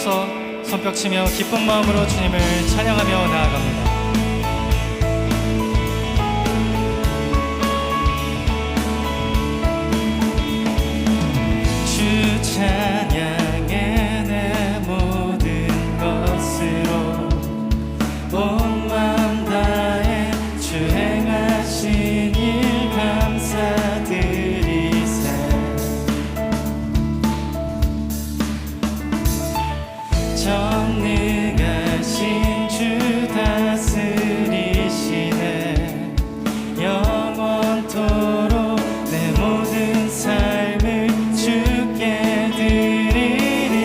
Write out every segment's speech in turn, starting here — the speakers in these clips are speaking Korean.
서서 손뼉치며 기쁜 마음으로 주님을 찬양하며 나아갑니다. 주 찬양해 내 모든 것으로 온 마음 다해 주 행하신 일 감사드리세. 전능하신 주 다스리시네. 영원토록 내 모든 삶을 주께 드리리.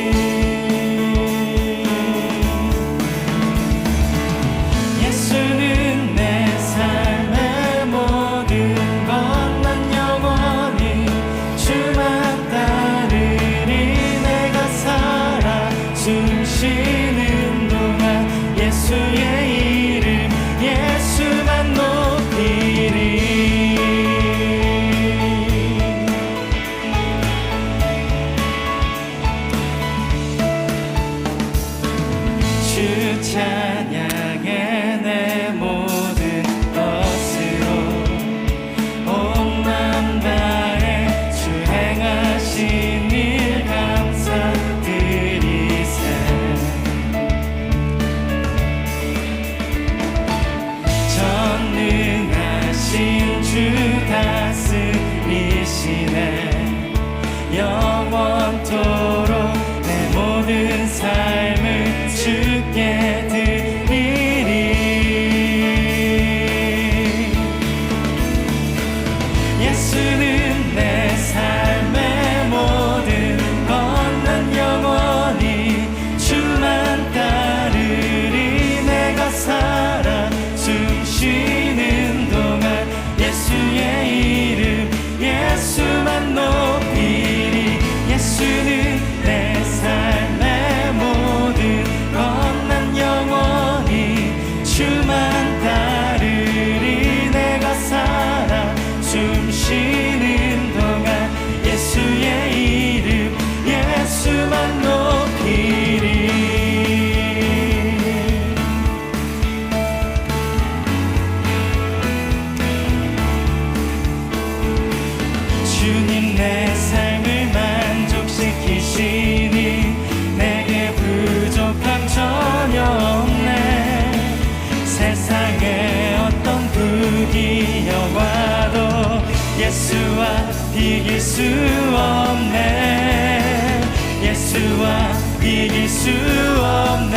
예수는 내 삶의 모든 것, 난 영원히 주만 따르리. 내가 살아 숨쉬는 동안 예수의 이름 예수만 높이리. 주 찬양해 내 모든 것으로 온 마음 다해 주 행하신 일 감사드리세. 전능하신 주 다스리시네. 영원토록 내 모든 삶을 주께 드리리. 예수는 내 삶의 모든 것, 난 영원히 주만 따르리. 내가 살아 숨쉬는 동안 예수의 이름 예수만 높이리. 예수는 내 삶의 모든 것, 난 영원히 주만 따르리. 내가 살아 숨쉬는 동안 예수의 이름 예수만 높이리. 주님 내 삶을 만족시키시니 내게 부족함 전혀 없네. 세상에 어떤 부귀 영화도 예수와 비길 수 없네. 예수와 비길 수 없네.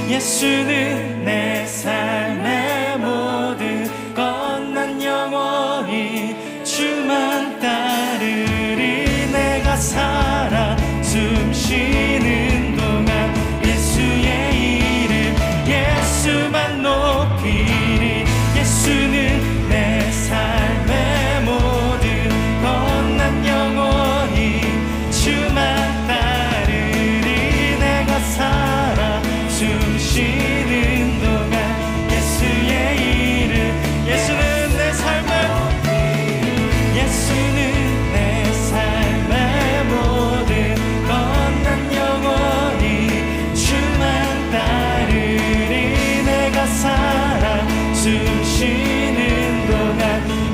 예수는 내 삶의 모든 것, 난 영원히 주만 따르리. 내가 살아 숨쉬는 동안 예수의 이름 예수만 높이리. 예수는 내 삶의 모든 것, 난 영원히 주만 따르리. 내가 살아 숨쉬는 동안 예수의 이름 예수는 내 삶의 예수는 내 삶의 모든 것, 난 영원히 주만 따르리. 내가 살아 숨쉬는 동안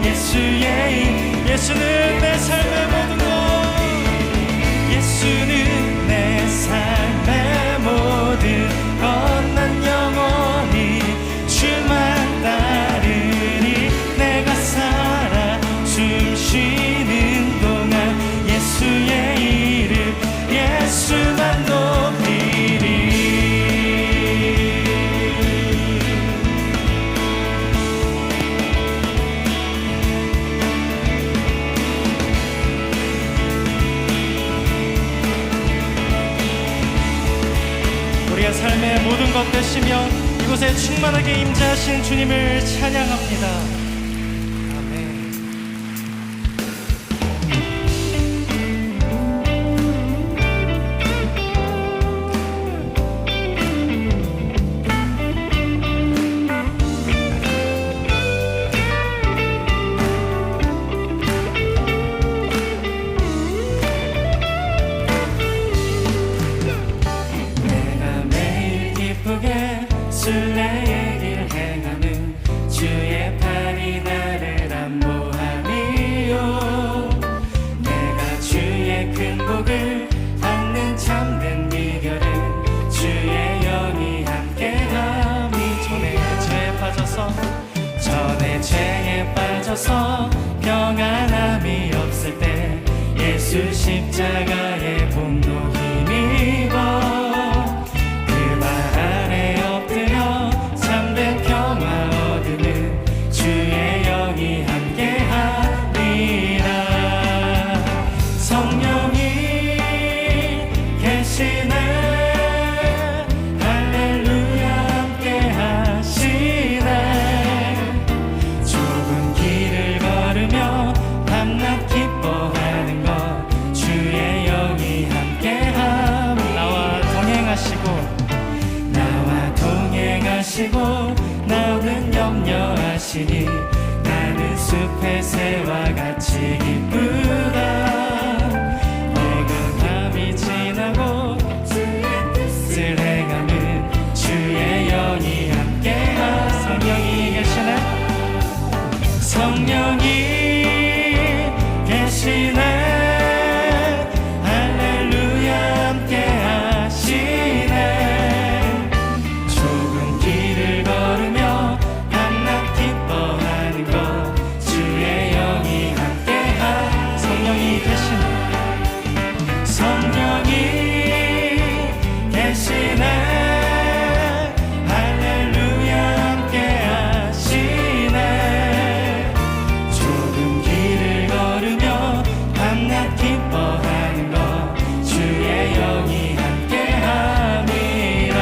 예수의 이름 예수는 내 삶의 모든 것, 예수는 내 삶의 모든 것, 난 영원히 주만 따르리. 내가 살아 숨쉬는 동안 예수의 이름 예수만 높이리. 우리의 삶의 모든 것 되시며 이곳에 충만하게 임재하신 주님을 찬양합니다. 아멘. 내 죄에 빠져서 평안함이 없을 때 예수 십자가의 분노 힘입어 그 발 아래 엎드려 참된 평화 얻으는 주의 영이 함께하리라. 성령이 계시네 할렐루야 함께하시네. 좁은 길을 걸으며 밤낮 기뻐하는 것 주의 영이 함께함. 나와 동행하시고 나는 염려하시니 나는 숲의 새와 같이 기쁘다. 어긋함이 지나고 주의 뜻을 행하는 주의 영이 함께하. 성령이 계시네 성령이 계시네 할렐루야 함께하시네. 좁은 길을 걸으며 밤낮 기뻐하는 것 주의 영이 함께하. 성령이 계시네 성령이 계시네 할렐루야 함께하시네. 좁은 길을 걸으며 밤낮 기뻐하는 것 주의 영이 함께함이라.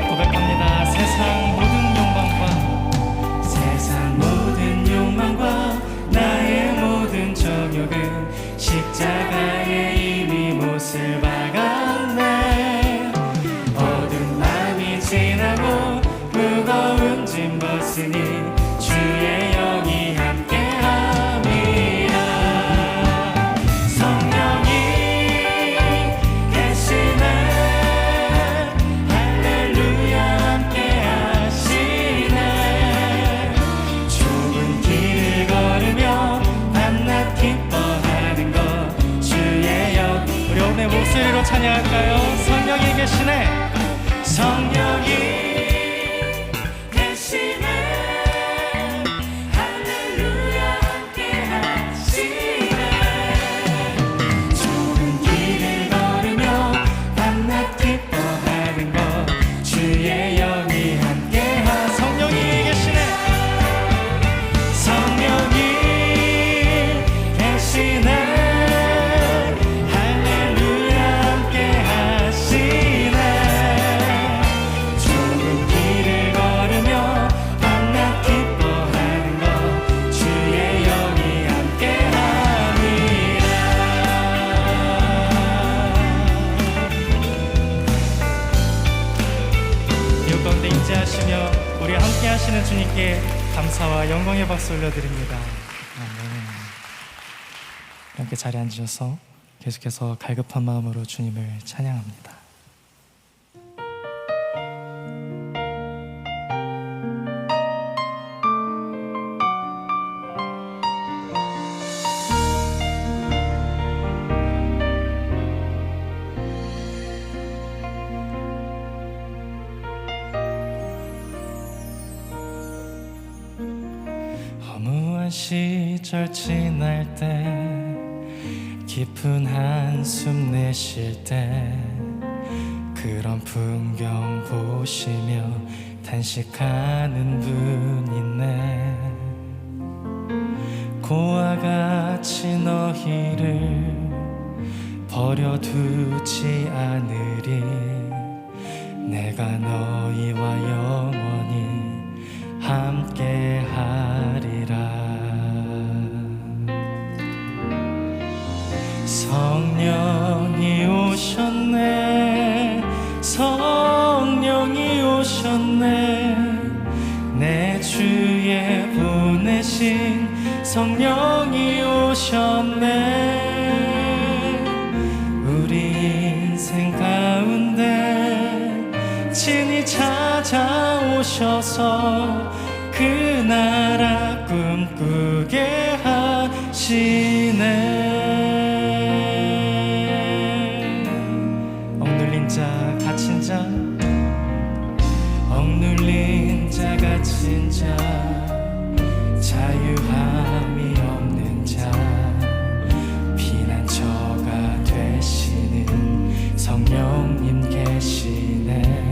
고백합니다. 세상 모든 욕망과 나의 모든 정욕은 십자가에 이미 못을 박았네. 어두운 밤이 지나고 무거운 짐 벗으니 주의 영이 함께함이라. 성령이 계시네 할렐루야 함께하시네. 좁은 길을 걸으며 밤낮 기뻐하는 것 주의 영. 우리 오늘 목소리로 찬양할까요? 성령이 계시네 성령이 계시네 할렐루야 함께하시네. 좁은 길을 걸으며 밤낮 기뻐하는 것 주의 영이 함께하. 성령이 계시네 성령이 계시네 할렐루야 함께하시네. 좁은 길을 걸으며 밤낮 기뻐하는 것 주의 영이 함께함이라. 이웃 가운데 임재하시며 우리 함께 하시는 주님께 감사와 영광의 박수 올려드립니다. 아멘. 함께 자리에 앉으셔서 계속해서 갈급한 마음으로 주님을 찬양합니다. 허무한 시절 지날 때 깊은 한숨 내쉴 때 그런 풍경 보시며 단식하는 분 있네. 고와 같이 너희를 버려두지 않으리. 내가 너희와 영원히 함께 하리라. 성령이 오셨네. 성령이 오셨네. 내 주에 보내신 성령이 오셨네. 우리 인생 가운데 친히 찾아오셨네. 찾아오셔서 그 나라 꿈꾸게 하시네. 억눌린 자 갇힌 자, 억눌린 자 갇힌 자, 자유함이 없는 자, 피난처가 되시는 성령님 계시네.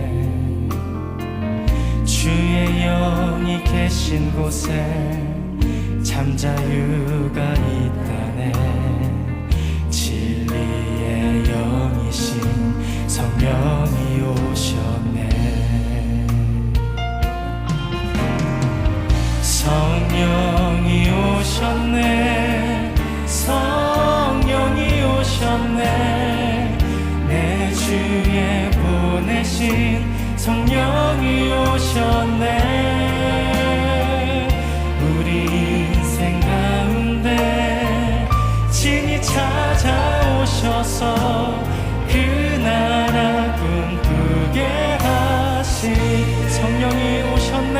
주의 영이 계신 곳에 잠자유가 있다네. 진리의 영이신 성령이 오셨네. 성령이 오셨네. 성령이 오셨네. 내 주에 보내신 성령이 오셨네. 우리 인생 가운데 친히 찾아오셔서 그 나라 꿈꾸게 하신 성령이 오셨네.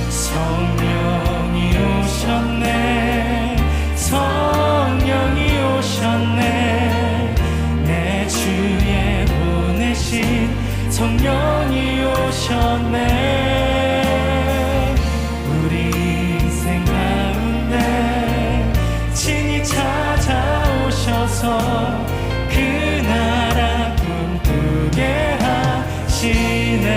성령이 오셨네. 성령이 오셨네. 내 주에 보내신 성령이 오셨네. 우리 인생 가운데 친히 찾아오셔서 그 나라 꿈꾸게 하시네.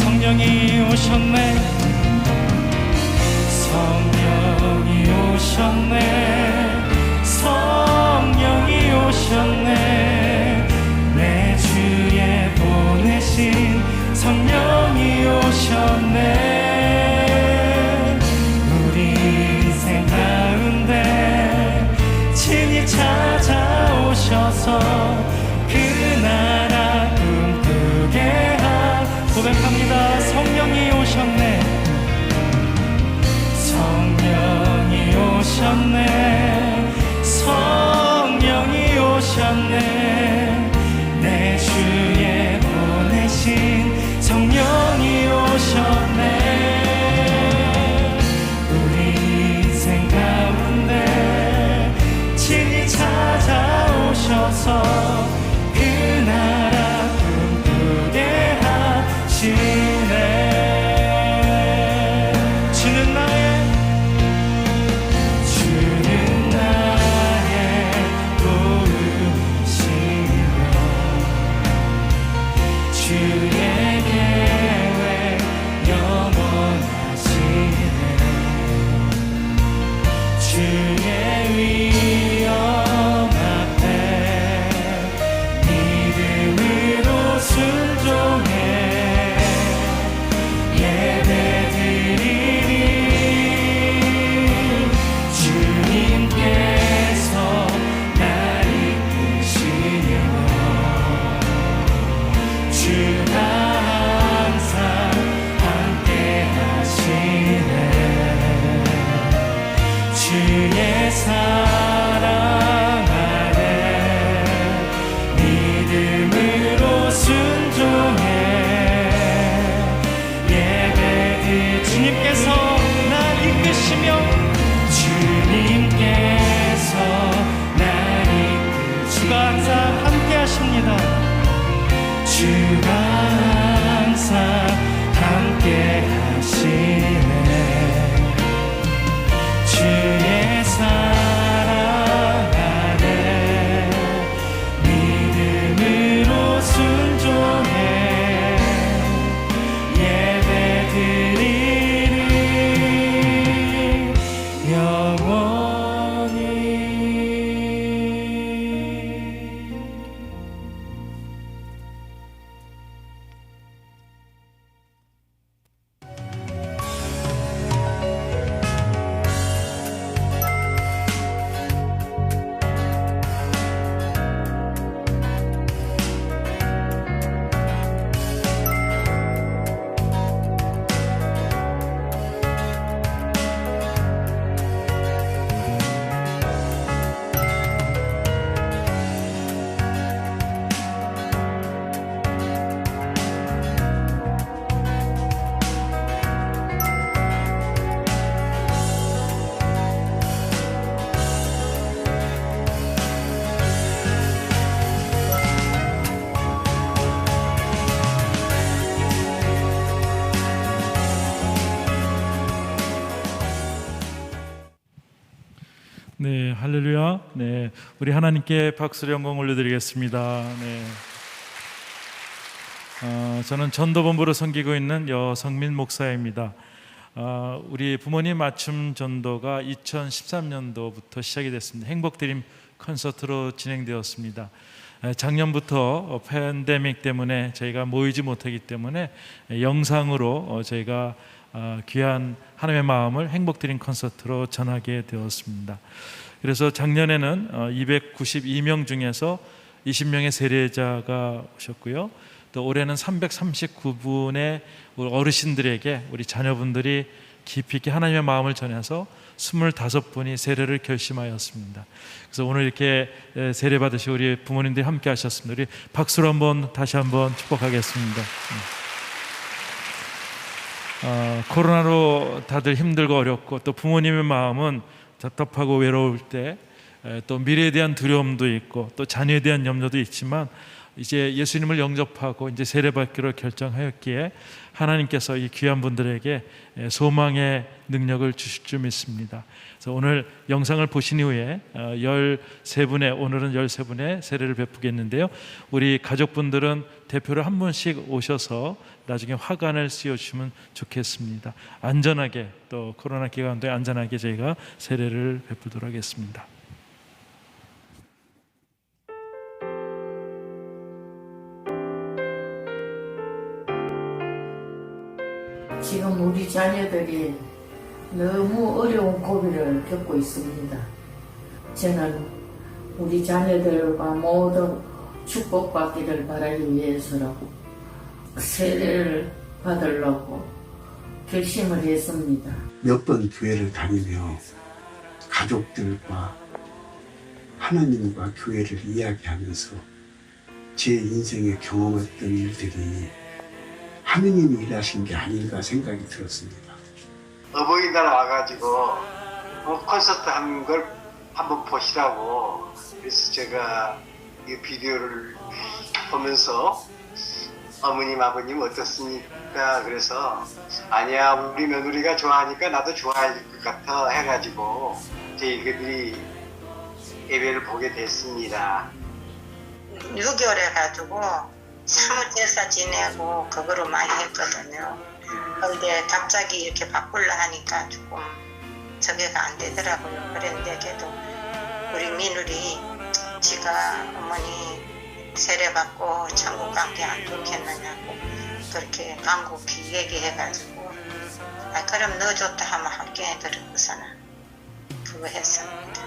성령이 오셨네. 성령이 오셨네. 성령이 오셨네. 내 주에 보내신 성령이 오셨네. 우리 인생 가운데 친히 찾아오셔서 그 나라 꿈꾸게 고백합니다. 성령이 오셨네. 성령이 오셨네. 성령이 오셨네. 내 주에 보내신 성령이 오셨네. 우리 인생 가운데 친히 찾아오셔서 그 나라 꿈꾸게 하시네. 주는 나의 도우시며 주의 계획 영원하시네. 주의 위엄 앞에 네, 할렐루야. 네, 우리 하나님께 박수를 영광 올려드리겠습니다. 네, 저는 전도본부로 섬기고 있는 여성민 목사입니다. 우리 부모님 맞춤 전도가 2013년도부터 시작이 됐습니다. 행복드림 콘서트로 진행되었습니다. 작년부터 팬데믹 때문에 저희가 모이지 못하기 때문에 영상으로 저희가 귀한 하나님의 마음을 행복드림 콘서트로 전하게 되었습니다. 그래서 작년에는 292명 중에서 20명의 세례자가 오셨고요. 또 올해는 339분의 어르신들에게 우리 자녀분들이 깊이 있게 하나님의 마음을 전해서 25분이 세례를 결심하였습니다. 그래서 오늘 이렇게 세례 받으시 우리 부모님들이 함께 하셨습니다. 우리 박수로 다시 한번 축복하겠습니다. 코로나로 다들 힘들고 어렵고 또 부모님의 마음은 답답하고 외로울 때 또 미래에 대한 두려움도 있고 또 자녀에 대한 염려도 있지만 이제 예수님을 영접하고 이제 세례받기로 결정하였기에 하나님께서 이 귀한 분들에게 소망의 능력을 주실 줄 믿습니다. 그래서 오늘 영상을 보신 이후에 13분의 오늘은 13분의 세례를 베푸겠는데요. 우리 가족분들은 대표로 한 분씩 오셔서 나중에 화관을 씌워주시면 좋겠습니다. 안전하게 또 코로나 기간도에 안전하게 저희가 세례를 베푸도록 하겠습니다. 지금 우리 자녀들이 너무 어려운 고비를 겪고 있습니다. 저는 우리 자녀들과 모두 축복받기를 바라기 위해서라고 세례를 받으려고 결심을 했습니다. 몇 번 교회를 다니며 가족들과 하나님과 교회를 이야기하면서 제 인생에 경험했던 일들이 하느님이 일하신 게 아닌가 생각이 들었습니다. 어버이날 와가지고 콘서트 한 걸 한번 보시라고 그래서 제가 이 비디오를 보면서 어머님 아버님 어떻습니까? 그래서 아니야 우리 며느리가 좋아하니까 나도 좋아할 것 같아 해가지고 저희들이 예배를 보게 됐습니다. 6개월 해가지고 사무제사 지내고 그거로 많이 했거든요. 그런데 갑자기 이렇게 바꾸려 하니까 조금 저게가 안 되더라고요. 그런데 그래도 우리 민울이 지가 어머니 세례받고 천국 가게 안 좋겠느냐고 그렇게 간곡히 얘기해가지고 그럼 너 좋다 하면 할게 해드리고서는 그거 했습니다.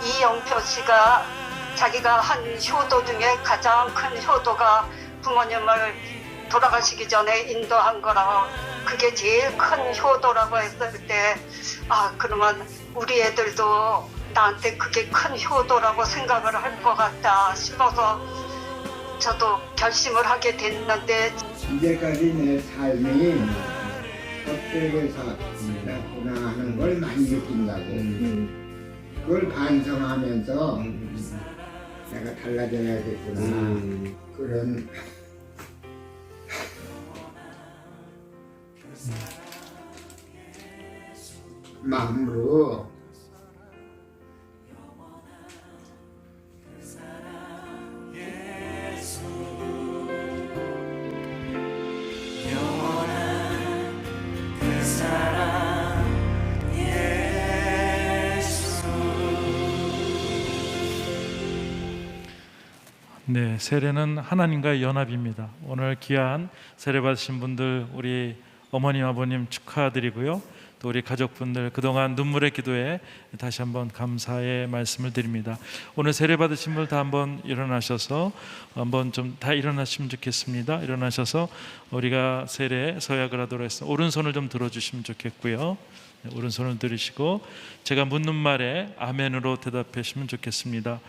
이영표 씨가 자기가 한 효도 중에 가장 큰 효도가 부모님을 돌아가시기 전에 인도한 거라 그게 제일 큰 효도라고 했을 때 그러면 우리 애들도 나한테 그게 큰 효도라고 생각을 할 것 같다 싶어서 저도 결심을 하게 됐는데 이제까지 내 삶이 헛되게 살았구나 하는 걸 많이 느낀다고 그걸 반성하면서 내가 달라져야겠구나 그런 마음으로 네, 세례는 하나님과의 연합입니다. 오늘 귀한 세례 받으신 분들 우리 어머님 아버님 축하드리고요. 또 우리 가족분들 그동안 눈물의 기도에 다시 한번 감사의 말씀을 드립니다. 오늘 세례 받으신 분들 다 한번 일어나셔서 한번 좀 다 일어나시면 좋겠습니다. 일어나셔서 우리가 세례 서약을 하도록 하겠습니다. 오른손을 좀 들어주시면 좋겠고요. 네, 오른손을 들으시고 제가 묻는 말에 아멘으로 대답해 주시면 좋겠습니다.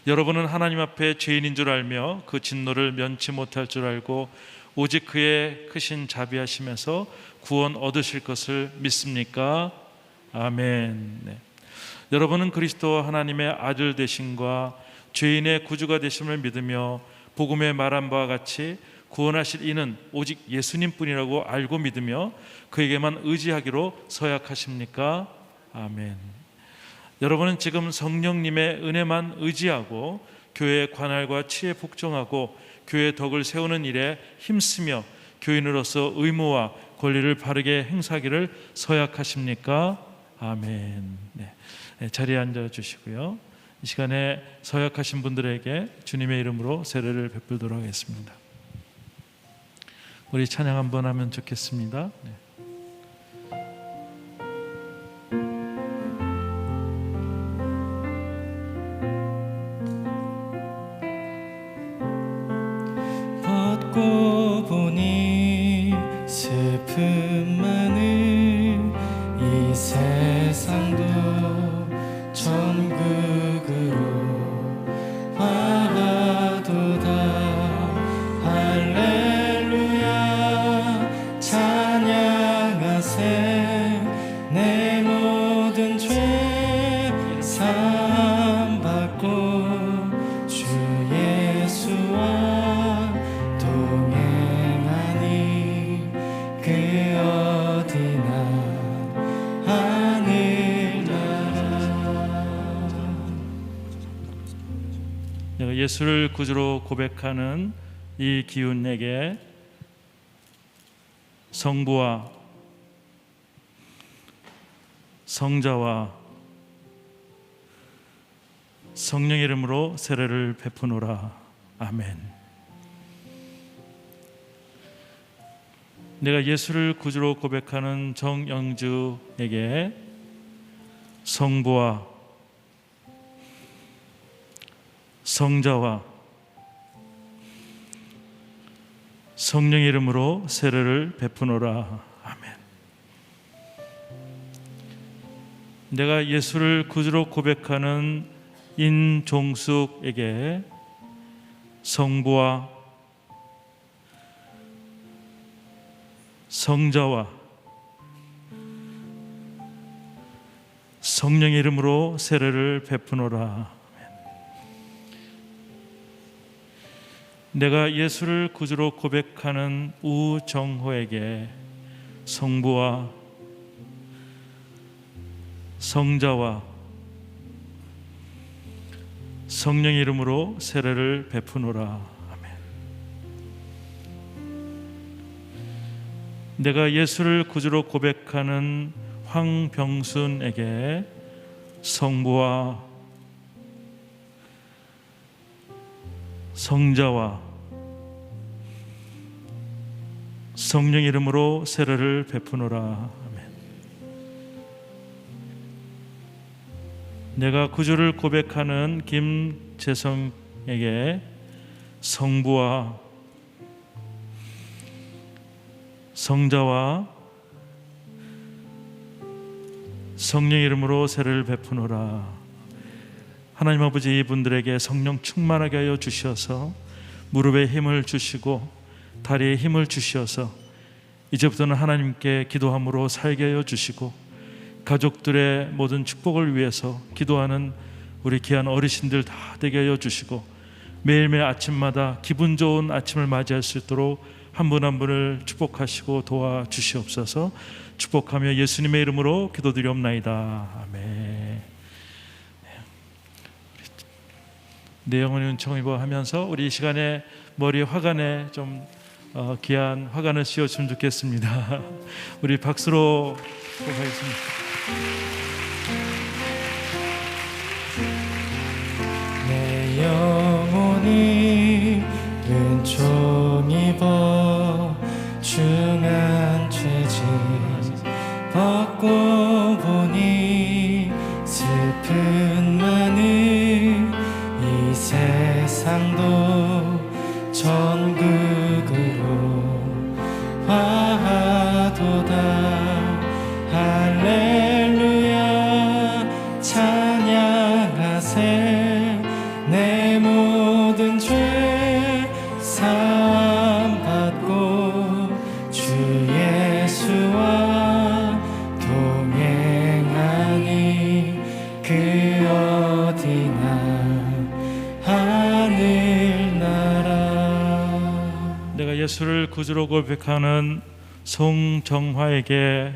여러분은 하나님 앞에 죄인인 줄 알며 그 진노를 면치 못할 줄 알고 오직 그의 크신 자비하심에서 구원 얻으실 것을 믿습니까? 아멘. 네. 여러분은 그리스도 하나님의 아들 되심과 죄인의 구주가 되심을 믿으며 복음에 말한 바와 같이 구원하실 이는 오직 예수님뿐이라고 알고 믿으며 그에게만 의지하기로 서약하십니까? 아멘. 여러분은 지금 성령님의 은혜만 의지하고 교회의 관할과 치에 복종하고 교회의 덕을 세우는 일에 힘쓰며 교인으로서 의무와 권리를 바르게 행사하기를 서약하십니까? 아멘. 네. 자리에 앉아 주시고요. 이 시간에 서약하신 분들에게 주님의 이름으로 세례를 베풀도록 하겠습니다. 우리 찬양 한번 하면 좋겠습니다. 네. 벗고 보니 슬픔 많은 이 세상도 천국으로 화하도다. 할렐루야 찬양하세. 내 모든 죄 사함받고 주 예수와 동행하니 그 어디나 하늘나라. 내가 예수를 구주로 고백하는 이 기운에게 성부와 성자와 성령 이름으로 세례를 베푸노라. 아멘. 내가 예수를 구주로 고백하는 정영주에게 성부와 성자와 성령 이름으로 세례를 베푸노라. 아멘. 내가 예수를 구주로 고백하는 인종숙에게 성부와 성자와 성령 이름으로 세례를 베푸노라. 내가 예수를 구주로 고백하는 우정호에게 성부와 성자와 성령 이름으로 세례를 베푸노라. 아멘. 내가 예수를 구주로 고백하는 황병순에게 성부와 성자와 성령 이름으로 세례를 베푸노라. 아멘. 내가 구주를 고백하는 김재성에게 성부와 성자와 성령 이름으로 세례를 베푸노라. 하나님 아버지, 이분들에게 성령 충만하게 하여 주셔서 무릎에 힘을 주시고 다리에 힘을 주셔서 이제부터는 하나님께 기도함으로 살게 하여 주시고 가족들의 모든 축복을 위해서 기도하는 우리 귀한 어르신들 다 되게 하여 주시고 매일매일 아침마다 기분 좋은 아침을 맞이할 수 있도록 한 분 한 분을 축복하시고 도와주시옵소서. 축복하며 예수님의 이름으로 기도드리옵나이다. 아멘. 내 영혼의 은총 입어 하면서 우리 이 시간에 머리 화관에 좀 귀한 화관을 씌워주면 좋겠습니다. 우리 박수로 하겠습니다. 내 영혼이 은총 입어 중한 죄짐 벗고 보니 슬픈 많은 이 세상도 천국으로 화하도다. 할렐루야 찬양하세. 내 모든 죄 사함받고 주 예수와 동행하니 그 어디나 하늘나라. 내가 예수를 구주로 고백하는 송정화에게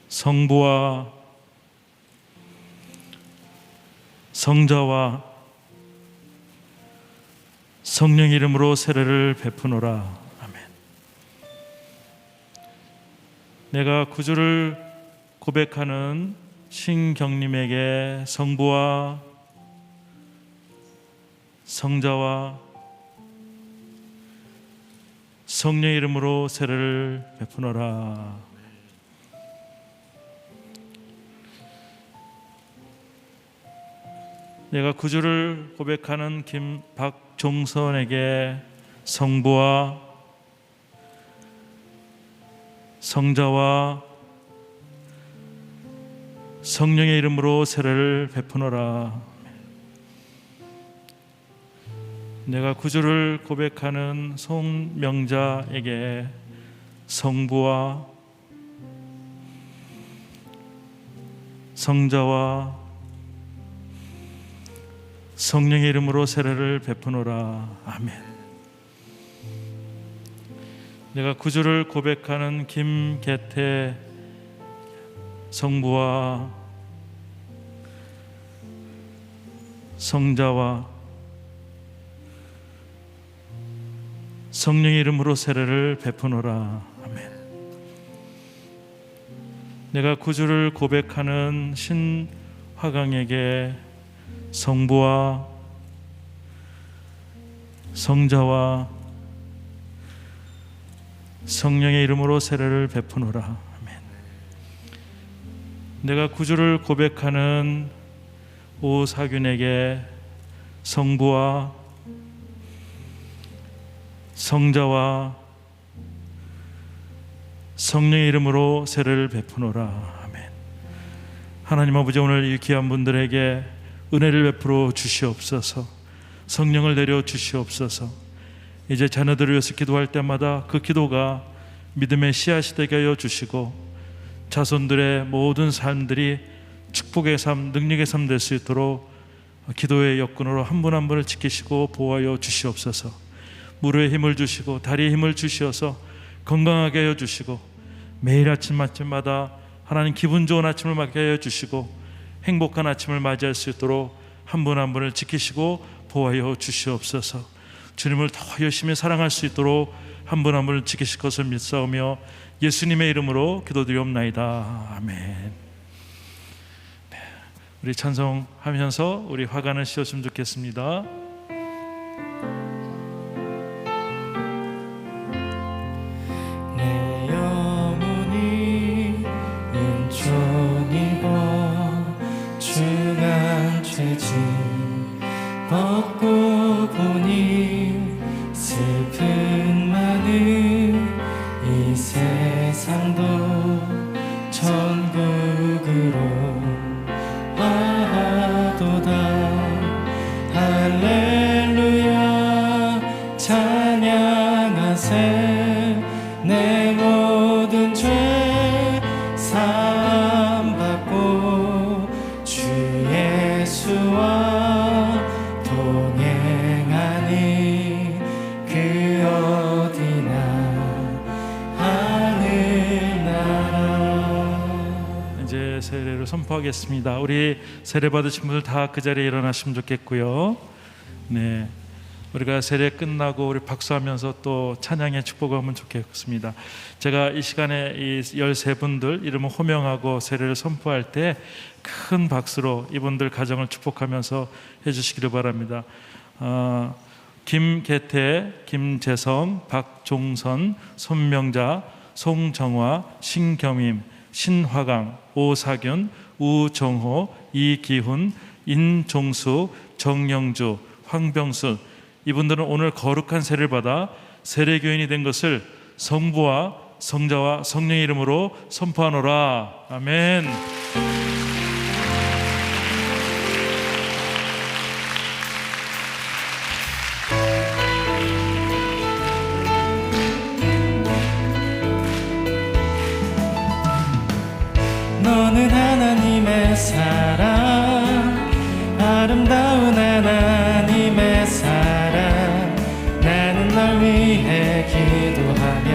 성부와 성자와 성령 이름으로 세례를 베푸노라. 아멘. 내가 구주를 고백하는 신경님에게 성부와 성자와 성령 이름으로 세례를 베푸노라. 내가 구주를 고백하는 박종선에게 성부와 성자와 성령의 이름으로 세례를 베푸노라. 내가 구주를 고백하는 송명자에게 성부와 성자와 성령의 이름으로 세례를 베푸노라. 아멘. 내가 구주를 고백하는 김계태 성부와 성자와 성령의 이름으로 세례를 베푸노라. 아멘. 내가 구주를 고백하는 신화강에게 성부와 성자와 성령의 이름으로 세례를 베푸노라. 아멘. 내가 구주를 고백하는 오사균에게 성부와 성자와 성령의 이름으로 세례를 베푸노라. 아멘. 하나님 아버지, 오늘 이 귀한 분들에게 은혜를 베풀어 주시옵소서. 성령을 내려 주시옵소서. 이제 자녀들을 위해서 기도할 때마다 그 기도가 믿음의 씨앗이 되게 하여 주시고 자손들의 모든 삶들이 축복의 삶, 능력의 삶 될 수 있도록 기도의 여건으로 한 분 한 분을 지키시고 보호하여 주시옵소서. 무릎에 힘을 주시고 다리에 힘을 주시어서 건강하게 하여 주시고 매일 아침마다 하나님 기분 좋은 아침을 맞게 하여 주시고 행복한 아침을 맞이할 수 있도록 한 분 한 분을 지키시고 보호하여 주시옵소서. 주님을 더 열심히 사랑할 수 있도록 한 분 한 분을 지키실 것을 믿사오며 예수님의 이름으로 기도드리옵나이다. 아멘. 네, 우리 찬송하면서 우리 화관을 씌웠으면 좋겠습니다. 내 영혼이 은총 입어 중한 죄짐 벗고 보니 슬픈 많은 이 세상도 천국으로 와도다. 할렐루야 찬양하세. 내 모든 죄 사함받고 주 예수와 동행하니 그 어디나 하늘나라. 이제 세례를 선포하겠습니다. 우리 세례 받으신 분들 다 그 자리에 일어나시면 좋겠고요. 네, 우리가 세례 끝나고 우리 박수하면서 또 찬양의 축복을 하면 좋겠습니다. 제가 이 시간에 이 13분들 이름을 호명하고 세례를 선포할 때 큰 박수로 이분들 가정을 축복하면서 해주시기를 바랍니다. 김계태, 김재성, 박종선, 손명자, 송정화, 신겸임, 신화강, 오사균, 우정호, 이기훈, 인종수, 정영주, 황병수, 이분들은 오늘 거룩한 세례를 받아 세례교인이 된 것을 성부와 성자와 성령의 이름으로 선포하노라. 아멘. 너는 하나님의 사랑, 아름다운 하나님의 사랑. 나는 널 위해 기도하며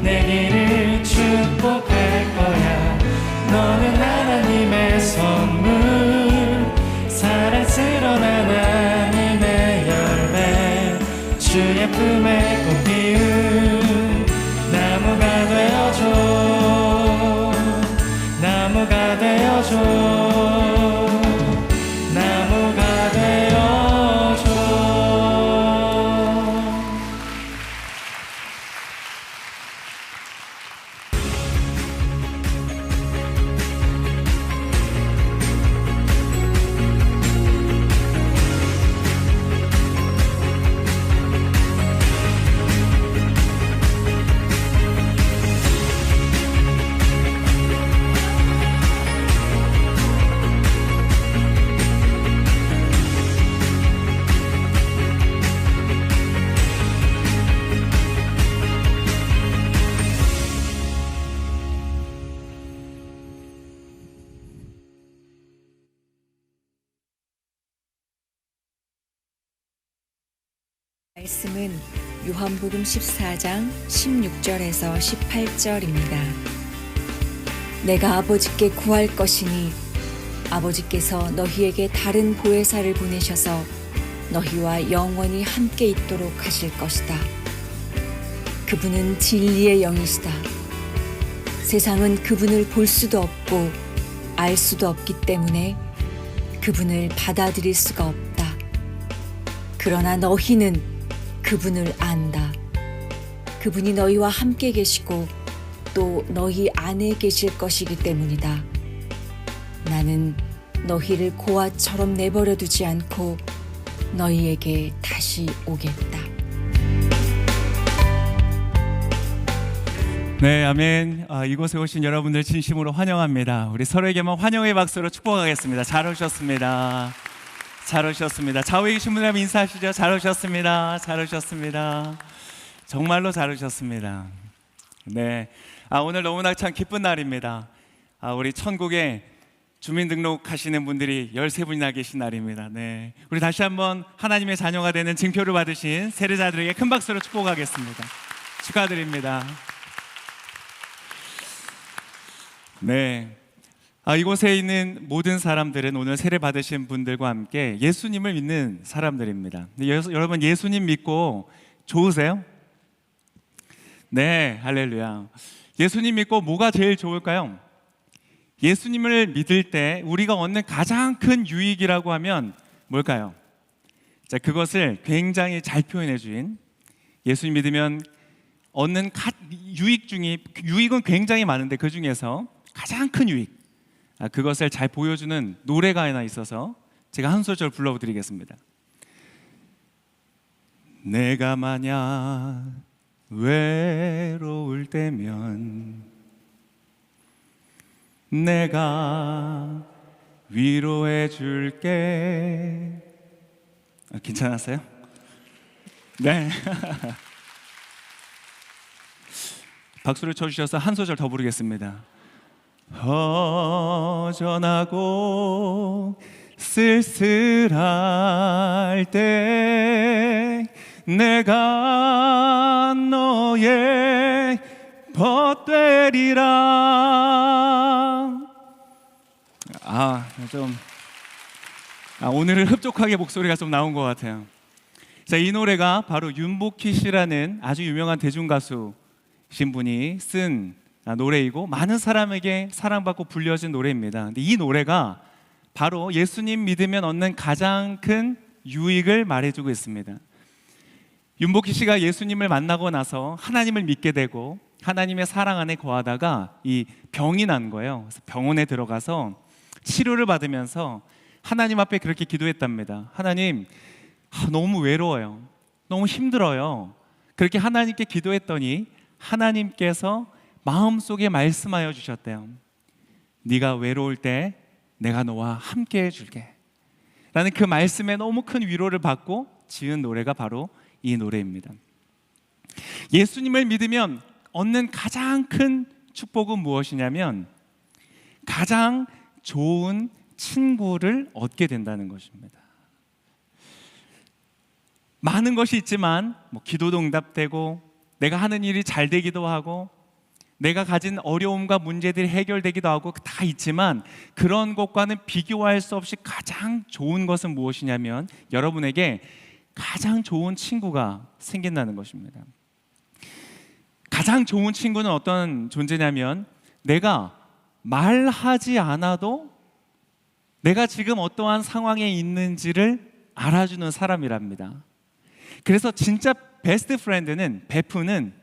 내 길을 축복할 거야. 너는 하나님의 선물, 사랑 품에 꽃 피운 나무가 되어줘 나무가 되어줘 나무가 되어줘. 말씀은 요한복음 14장 16절에서 18절입니다. 내가 아버지께 구할 것이니 아버지께서 너희에게 다른 보혜사를 보내셔서 너희와 영원히 함께 있도록 하실 것이다. 그분은 진리의 영이시다. 세상은 그분을 볼 수도 없고 알 수도 없기 때문에 그분을 받아들일 수가 없다. 그러나 너희는 그분을 안다. 그분이 너희와 함께 계시고 또 너희 안에 계실 것이기 때문이다. 나는 너희를 고아처럼 내버려 두지 않고 너희에게 다시 오겠다. 네, 아멘. 이곳에 오신 여러분들 진심으로 환영합니다. 우리 서로에게만 환영의 박수로 축복하겠습니다. 잘 오셨습니다. 잘 오셨습니다. 좌우에 계신 분들 한번 인사하시죠. 잘 오셨습니다. 잘 오셨습니다. 정말로 잘 오셨습니다. 네, 오늘 너무나 참 기쁜 날입니다. 우리 천국에 주민등록하시는 분들이 13분이나 계신 날입니다. 네, 우리 다시 한번 하나님의 자녀가 되는 증표를 받으신 세례자들에게 큰 박수로 축복하겠습니다. 축하드립니다. 네, 이곳에 있는 모든 사람들은 오늘 세례 받으신 분들과 함께 예수님을 믿는 사람들입니다. 여러분, 예수님 믿고 좋으세요? 네, 할렐루야. 예수님 믿고 뭐가 제일 좋을까요? 예수님을 믿을 때 우리가 얻는 가장 큰 유익이라고 하면 뭘까요? 자, 그것을 굉장히 잘 표현해 주인, 예수님 믿으면 얻는 유익은 굉장히 많은데 그 중에서 가장 큰 유익, 그것을 잘 보여주는 노래가 하나 있어서 제가 한 소절 불러드리겠습니다. 내가 만약 외로울 때면 내가 위로해 줄게. 괜찮았어요? 네. 박수를 쳐주셔서 한 소절 더 부르겠습니다. 허전하고 쓸쓸할 때 내가 너의 벗되리라. 오늘은 흡족하게 목소리가 좀 나온 것 같아요. 자, 이 노래가 바로 윤복희 씨라는 아주 유명한 대중가수신 분이 쓴 노래이고 많은 사람에게 사랑받고 불려진 노래입니다. 근데 이 노래가 바로 예수님 믿으면 얻는 가장 큰 유익을 말해주고 있습니다. 윤복희 씨가 예수님을 만나고 나서 하나님을 믿게 되고 하나님의 사랑 안에 거하다가 이 병이 난 거예요. 그래서 병원에 들어가서 치료를 받으면서 하나님 앞에 그렇게 기도했답니다. 하나님, 너무 외로워요. 너무 힘들어요. 그렇게 하나님께 기도했더니 하나님께서 마음속에 말씀하여 주셨대요. 네가 외로울 때 내가 너와 함께 해줄게 라는 그 말씀에 너무 큰 위로를 받고 지은 노래가 바로 이 노래입니다. 예수님을 믿으면 얻는 가장 큰 축복은 무엇이냐면 가장 좋은 친구를 얻게 된다는 것입니다. 많은 것이 있지만 기도도 응답되고 내가 하는 일이 잘 되기도 하고 내가 가진 어려움과 문제들이 해결되기도 하고 다 있지만 그런 것과는 비교할 수 없이 가장 좋은 것은 무엇이냐면 여러분에게 가장 좋은 친구가 생긴다는 것입니다. 가장 좋은 친구는 어떤 존재냐면 내가 말하지 않아도 내가 지금 어떠한 상황에 있는지를 알아주는 사람이랍니다. 그래서 진짜 베스트 프렌드는, 베프는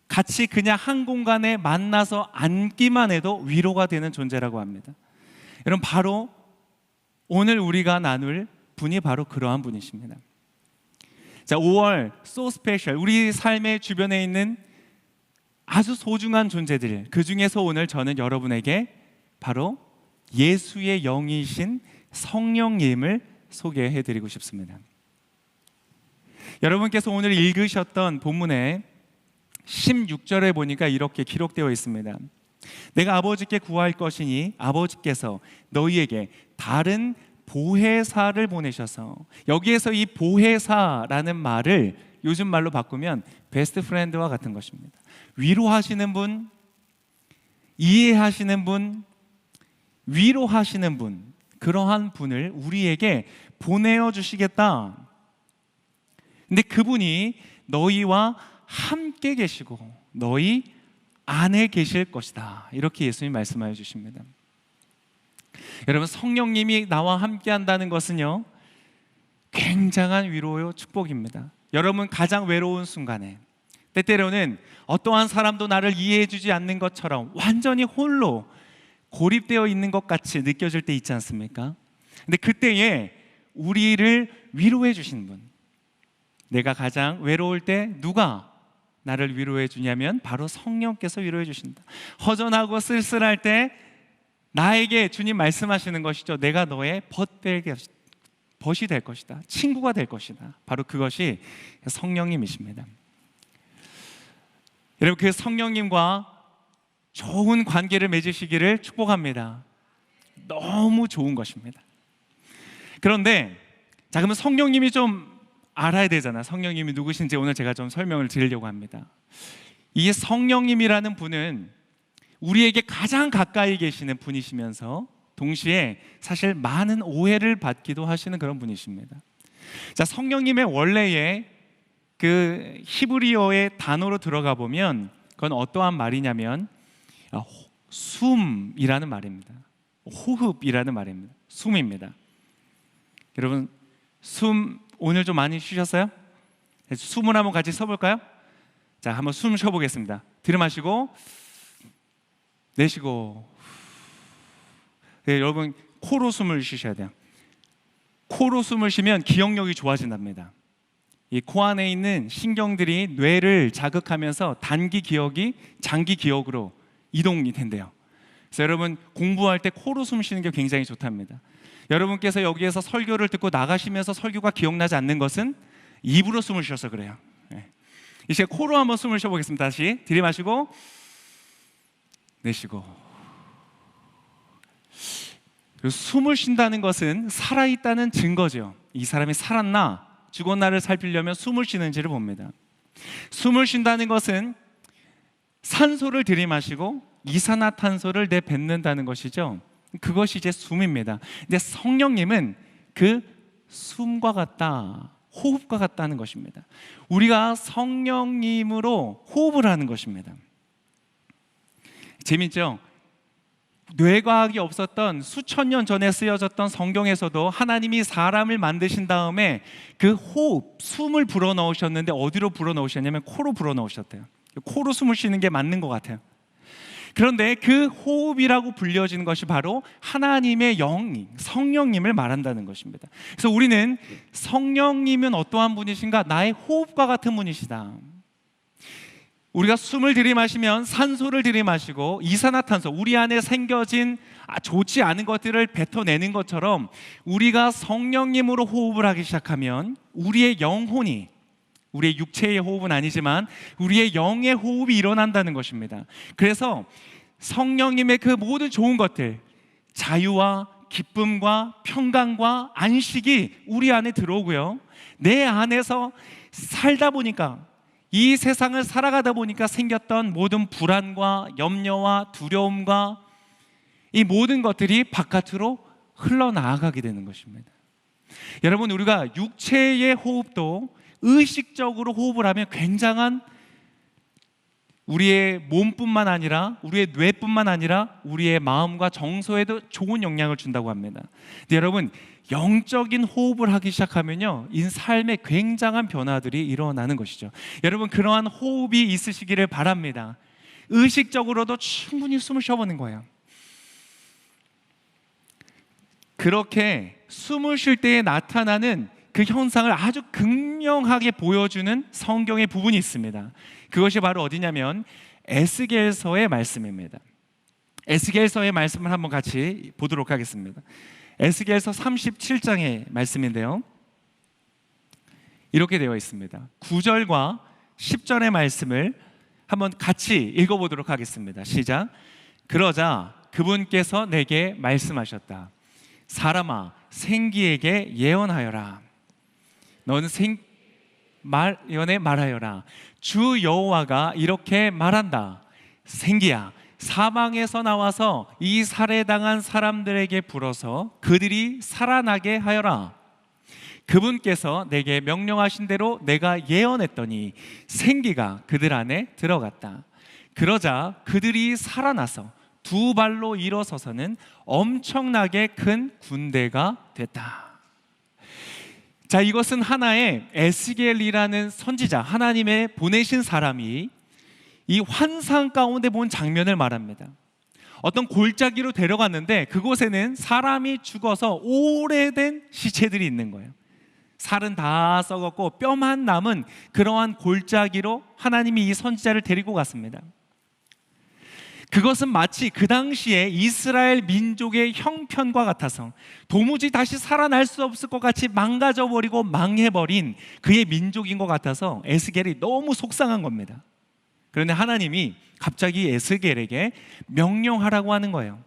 같이 그냥 한 공간에 만나서 앉기만 해도 위로가 되는 존재라고 합니다. 여러분, 바로 오늘 우리가 나눌 분이 바로 그러한 분이십니다. 자, 5월 So Special, 우리 삶의 주변에 있는 아주 소중한 존재들, 그 중에서 오늘 저는 여러분에게 바로 예수의 영이신 성령님을 소개해드리고 싶습니다. 여러분께서 오늘 읽으셨던 본문에 16절에 보니까 이렇게 기록되어 있습니다. 내가 아버지께 구할 것이니 아버지께서 너희에게 다른 보혜사를 보내셔서, 여기에서 이 보혜사라는 말을 요즘 말로 바꾸면 베스트 프렌드와 같은 것입니다. 위로하시는 분, 이해하시는 분, 위로하시는 분, 그러한 분을 우리에게 보내어 주시겠다. 근데 그분이 너희와 함께 계시고 너희 안에 계실 것이다. 이렇게 예수님이 말씀하여 주십니다. 여러분, 성령님이 나와 함께 한다는 것은요, 굉장한 위로요, 축복입니다. 여러분, 가장 외로운 순간에, 때때로는 어떠한 사람도 나를 이해해 주지 않는 것처럼 완전히 홀로 고립되어 있는 것 같이 느껴질 때 있지 않습니까? 근데 그때에 우리를 위로해 주시는 분, 내가 가장 외로울 때 누가 나를 위로해 주냐면 바로 성령께서 위로해 주신다. 허전하고 쓸쓸할 때 나에게 주님 말씀하시는 것이죠. 내가 너의 벗이 될 것이다, 친구가 될 것이다. 바로 그것이 성령님이십니다. 여러분, 그 성령님과 좋은 관계를 맺으시기를 축복합니다. 너무 좋은 것입니다. 그런데 자, 그러면 성령님이 좀 알아야 되잖아. 성령님이 누구신지 오늘 제가 좀 설명을 드리려고 합니다. 이 성령님이라는 분은 우리에게 가장 가까이 계시는 분이시면서 동시에 사실 많은 오해를 받기도 하시는 그런 분이십니다. 자, 성령님의 원래의 그 히브리어의 단어로 들어가 보면 그건 어떠한 말이냐면 숨이라는 말입니다. 호흡이라는 말입니다. 숨입니다. 여러분, 숨 오늘 좀 많이 쉬셨어요? 숨을 한번 같이 쉬어볼까요? 자, 한번 숨 쉬어보겠습니다. 들이마시고 내쉬고. 네, 여러분, 코로 숨을 쉬셔야 돼요. 코로 숨을 쉬면 기억력이 좋아진답니다. 이 코 안에 있는 신경들이 뇌를 자극하면서 단기 기억이 장기 기억으로 이동이 된대요. 그래서 여러분, 공부할 때 코로 숨 쉬는 게 굉장히 좋답니다. 여러분께서 여기에서 설교를 듣고 나가시면서 설교가 기억나지 않는 것은 입으로 숨을 쉬어서 그래요. 네. 이제 코로 한번 숨을 쉬어보겠습니다. 다시 들이마시고 내쉬고. 그리고 숨을 쉰다는 것은 살아있다는 증거죠. 이 사람이 살았나 죽었나를 살피려면 숨을 쉬는지를 봅니다. 숨을 쉰다는 것은 산소를 들이마시고 이산화탄소를 내뱉는다는 것이죠. 그것이 이제 숨입니다. 근데 성령님은 그 숨과 같다, 호흡과 같다는 것입니다. 우리가 성령님으로 호흡을 하는 것입니다. 재밌죠? 뇌과학이 없었던 수천 년 전에 쓰여졌던 성경에서도 하나님이 사람을 만드신 다음에 그 호흡, 숨을 불어넣으셨는데 어디로 불어넣으셨냐면 코로 불어넣으셨대요. 코로 숨을 쉬는 게 맞는 것 같아요. 그런데 그 호흡이라고 불려지는 것이 바로 하나님의 영, 성령님을 말한다는 것입니다. 그래서 우리는 성령님은 어떠한 분이신가? 나의 호흡과 같은 분이시다. 우리가 숨을 들이마시면 산소를 들이마시고 이산화탄소, 우리 안에 생겨진 좋지 않은 것들을 뱉어내는 것처럼 우리가 성령님으로 호흡을 하기 시작하면 우리의 영혼이, 우리의 육체의 호흡은 아니지만 우리의 영의 호흡이 일어난다는 것입니다. 그래서 성령님의 그 모든 좋은 것들, 자유와 기쁨과 평강과 안식이 우리 안에 들어오고요, 내 안에서 살다 보니까, 이 세상을 살아가다 보니까 생겼던 모든 불안과 염려와 두려움과 이 모든 것들이 바깥으로 흘러나아가게 되는 것입니다. 여러분, 우리가 육체의 호흡도 의식적으로 호흡을 하면 굉장한 우리의 몸뿐만 아니라 우리의 뇌뿐만 아니라 우리의 마음과 정서에도 좋은 영향을 준다고 합니다. 근데 여러분, 영적인 호흡을 하기 시작하면요, 이 삶에 굉장한 변화들이 일어나는 것이죠. 여러분, 그러한 호흡이 있으시기를 바랍니다. 의식적으로도 충분히 숨을 쉬어보는 거예요. 그렇게 숨을 쉴 때에 나타나는 그 현상을 아주 극명하게 보여주는 성경의 부분이 있습니다. 그것이 바로 어디냐면 에스겔서의 말씀입니다. 에스겔서의 말씀을 한번 같이 보도록 하겠습니다. 에스겔서 37장의 말씀인데요, 이렇게 되어 있습니다. 9절과 10절의 말씀을 한번 같이 읽어보도록 하겠습니다. 시작. 그러자 그분께서 내게 말씀하셨다. 사람아, 생기에게 예언하여라. 너는 예언에 말하여라. 주 여호와가 이렇게 말한다. 생기야, 사방에서 나와서 이 살해당한 사람들에게 불어서 그들이 살아나게 하여라. 그분께서 내게 명령하신 대로 내가 예언했더니 생기가 그들 안에 들어갔다. 그러자 그들이 살아나서 두 발로 일어서서는 엄청나게 큰 군대가 됐다. 자, 이것은 하나의 에스겔이라는 선지자, 하나님의 보내신 사람이 이 환상 가운데 본 장면을 말합니다. 어떤 골짜기로 데려갔는데 그곳에는 사람이 죽어서 오래된 시체들이 있는 거예요. 살은 다 썩었고 뼈만 남은 그러한 골짜기로 하나님이 이 선지자를 데리고 갔습니다. 그것은 마치 그 당시에 이스라엘 민족의 형편과 같아서 도무지 다시 살아날 수 없을 것 같이 망가져버리고 망해버린 그의 민족인 것 같아서 에스겔이 너무 속상한 겁니다. 그런데 하나님이 갑자기 에스겔에게 명령하라고 하는 거예요.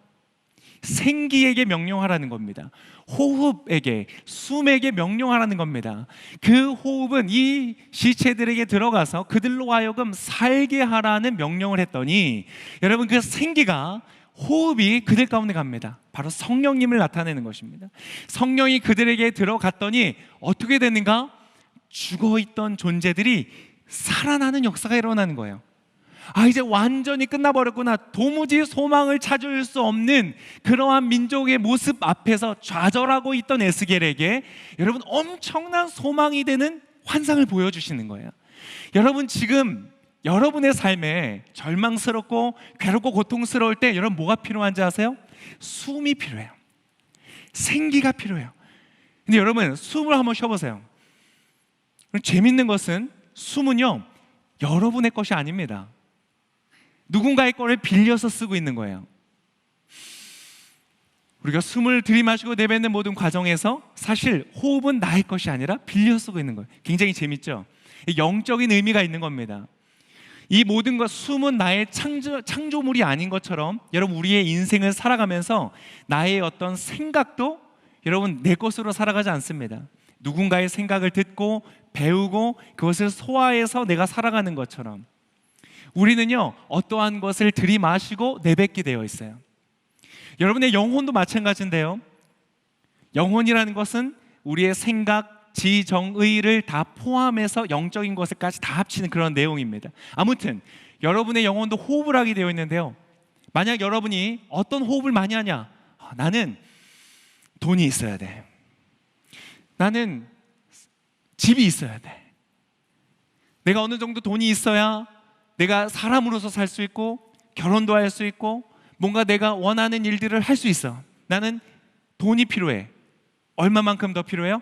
생기에게 명령하라는 겁니다. 호흡에게, 숨에게 명령하라는 겁니다. 그 호흡은 이 시체들에게 들어가서 그들로 하여금 살게 하라는 명령을 했더니 여러분, 그 생기가, 호흡이 그들 가운데 갑니다. 바로 성령님을 나타내는 것입니다. 성령이 그들에게 들어갔더니 어떻게 되는가? 죽어있던 존재들이 살아나는 역사가 일어나는 거예요. 아, 이제 완전히 끝나버렸구나. 도무지 소망을 찾을 수 없는 그러한 민족의 모습 앞에서 좌절하고 있던 에스겔에게 여러분, 엄청난 소망이 되는 환상을 보여주시는 거예요. 여러분, 지금 여러분의 삶에 절망스럽고 괴롭고 고통스러울 때 여러분 뭐가 필요한지 아세요? 숨이 필요해요. 생기가 필요해요. 근데 여러분, 숨을 한번 쉬어보세요. 재밌는 것은 숨은요, 여러분의 것이 아닙니다. 누군가의 거를 빌려서 쓰고 있는 거예요. 우리가 숨을 들이마시고 내뱉는 모든 과정에서 사실 호흡은 나의 것이 아니라 빌려 쓰고 있는 거예요. 굉장히 재밌죠? 영적인 의미가 있는 겁니다. 이 모든 것, 숨은 나의 창조물이 아닌 것처럼 여러분, 우리의 인생을 살아가면서 나의 어떤 생각도 여러분 내 것으로 살아가지 않습니다. 누군가의 생각을 듣고 배우고 그것을 소화해서 내가 살아가는 것처럼 우리는요, 어떠한 것을 들이마시고 내뱉게 되어 있어요. 여러분의 영혼도 마찬가지인데요, 영혼이라는 것은 우리의 생각, 지, 정, 의를 다 포함해서 영적인 것을까지 다 합치는 그런 내용입니다. 아무튼 여러분의 영혼도 호흡을 하게 되어 있는데요, 만약 여러분이 어떤 호흡을 많이 하냐? 나는 돈이 있어야 돼. 나는 집이 있어야 돼. 내가 어느 정도 돈이 있어야 내가 사람으로서 살 수 있고 결혼도 할 수 있고 뭔가 내가 원하는 일들을 할 수 있어. 나는 돈이 필요해. 얼마만큼 더 필요해요?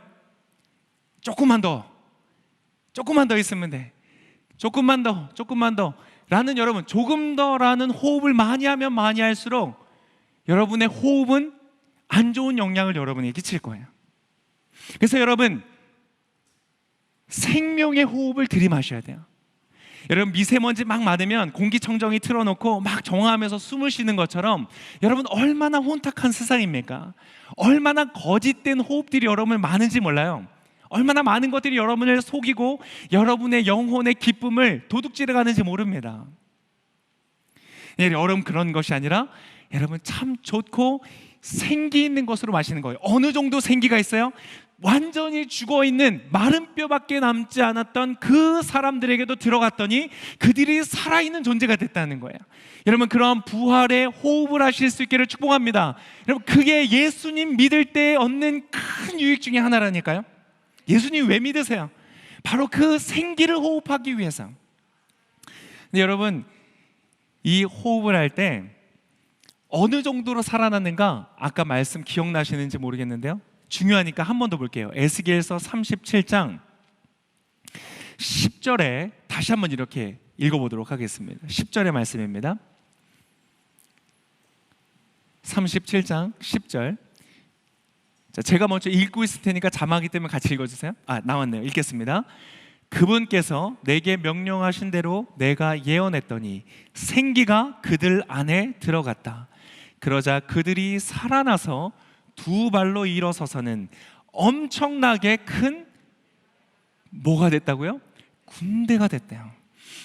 조금만 더 있으면 돼. 조금만 더 라는, 여러분, 조금 더라는 호흡을 많이 하면 많이 할수록 여러분의 호흡은 안 좋은 영향을 여러분에게 끼칠 거예요. 그래서 여러분, 생명의 호흡을 들이마셔야 돼요. 여러분, 미세먼지 막 많으면 공기청정기 틀어놓고 막 정화하면서 숨을 쉬는 것처럼 여러분, 얼마나 혼탁한 세상입니까? 얼마나 거짓된 호흡들이 여러분을 많은지 몰라요. 얼마나 많은 것들이 여러분을 속이고 여러분의 영혼의 기쁨을 도둑질해 가는지 모릅니다. 여러분, 그런 것이 아니라 여러분 참 좋고 생기 있는 것으로 마시는 거예요. 어느 정도 생기가 있어요? 완전히 죽어있는 마른 뼈밖에 남지 않았던 그 사람들에게도 들어갔더니 그들이 살아있는 존재가 됐다는 거예요. 여러분, 그런 부활에 호흡을 하실 수 있기를 축복합니다. 여러분, 그게 예수님 믿을 때 얻는 큰 유익 중에 하나라니까요. 예수님 왜 믿으세요? 바로 그 생기를 호흡하기 위해서. 근데 여러분, 이 호흡을 할 때 어느 정도로 살아났는가 아까 말씀 기억나시는지 모르겠는데요, 중요하니까 한 번 더 볼게요. 에스겔서 37장 10절에 다시 한번 이렇게 읽어보도록 하겠습니다. 10절의 말씀입니다. 37장 10절. 자, 제가 먼저 읽고 있을 테니까 자막이 때문에 같이 읽어주세요. 나왔네요. 읽겠습니다. 그분께서 내게 명령하신 대로 내가 예언했더니 생기가 그들 안에 들어갔다. 그러자 그들이 살아나서 두 발로 일어서서는 엄청나게 큰 뭐가 됐다고요? 군대가 됐대요.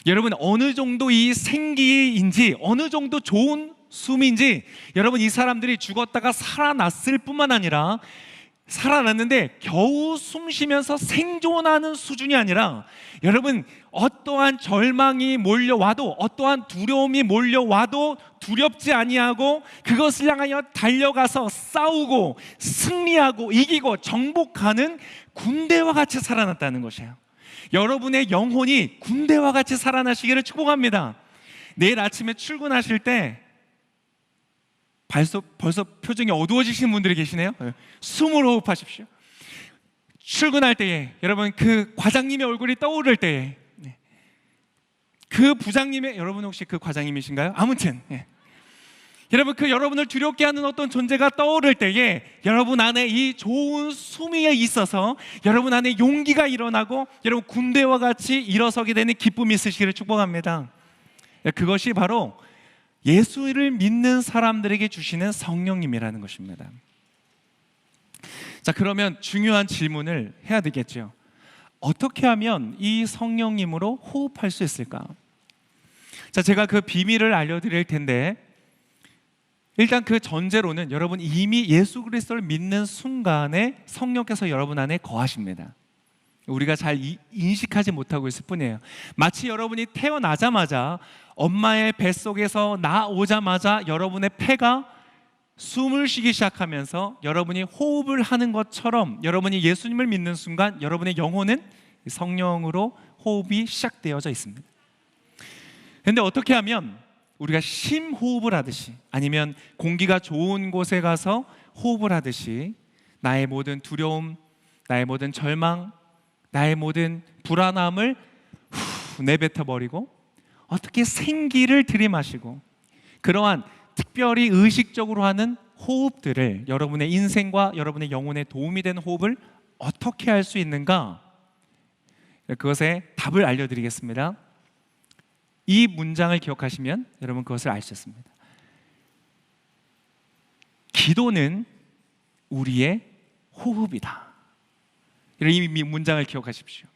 여러분, 어느 정도 이 생기인지, 어느 정도 좋은 숨인지, 여러분, 이 사람들이 죽었다가 살아났을 뿐만 아니라 살아났는데 겨우 숨 쉬면서 생존하는 수준이 아니라, 여러분, 어떠한 절망이 몰려와도, 어떠한 두려움이 몰려와도 두렵지 아니하고 그것을 향하여 달려가서 싸우고 승리하고 이기고 정복하는 군대와 같이 살아났다는 것이에요. 여러분의 영혼이 군대와 같이 살아나시기를 축복합니다. 내일 아침에 출근하실 때 벌써 표정이 어두워지시는 분들이 계시네요. 숨을 호흡하십시오. 출근할 때에 여러분, 그 과장님의 얼굴이 떠오를 때에, 그 부장님의, 여러분 혹시 그 과장님이신가요? 아무튼 여러분, 그 여러분을 두렵게 하는 어떤 존재가 떠오를 때에 여러분 안에 이 좋은 숨이 있어서 여러분 안에 용기가 일어나고 여러분 군대와 같이 일어서게 되는 기쁨이 있으시기를 축복합니다. 그것이 바로 예수를 믿는 사람들에게 주시는 성령님이라는 것입니다. 자, 그러면 중요한 질문을 해야 되겠죠. 어떻게 하면 이 성령님으로 호흡할 수 있을까? 자, 제가 그 비밀을 알려드릴 텐데, 일단 그 전제로는 여러분 이미 예수 그리스도를 믿는 순간에 성령께서 여러분 안에 거하십니다. 우리가 잘 인식하지 못하고 있을 뿐이에요. 마치 여러분이 태어나자마자 엄마의 뱃속에서 나오자마자 여러분의 폐가 숨을 쉬기 시작하면서 여러분이 호흡을 하는 것처럼, 여러분이 예수님을 믿는 순간 여러분의 영혼은 성령으로 호흡이 시작되어져 있습니다. 그런데 어떻게 하면 우리가 심호흡을 하듯이, 아니면 공기가 좋은 곳에 가서 호흡을 하듯이 나의 모든 두려움, 나의 모든 절망, 나의 모든 불안함을 내뱉어버리고 어떻게 생기를 들이마시고 그러한 특별히 의식적으로 하는 호흡들을, 여러분의 인생과 여러분의 영혼에 도움이 되는 호흡을 어떻게 할 수 있는가? 그것의 답을 알려드리겠습니다. 이 문장을 기억하시면 여러분 그것을 알 수 있습니다. 기도는 우리의 호흡이다. 이 문장을 기억하십시오.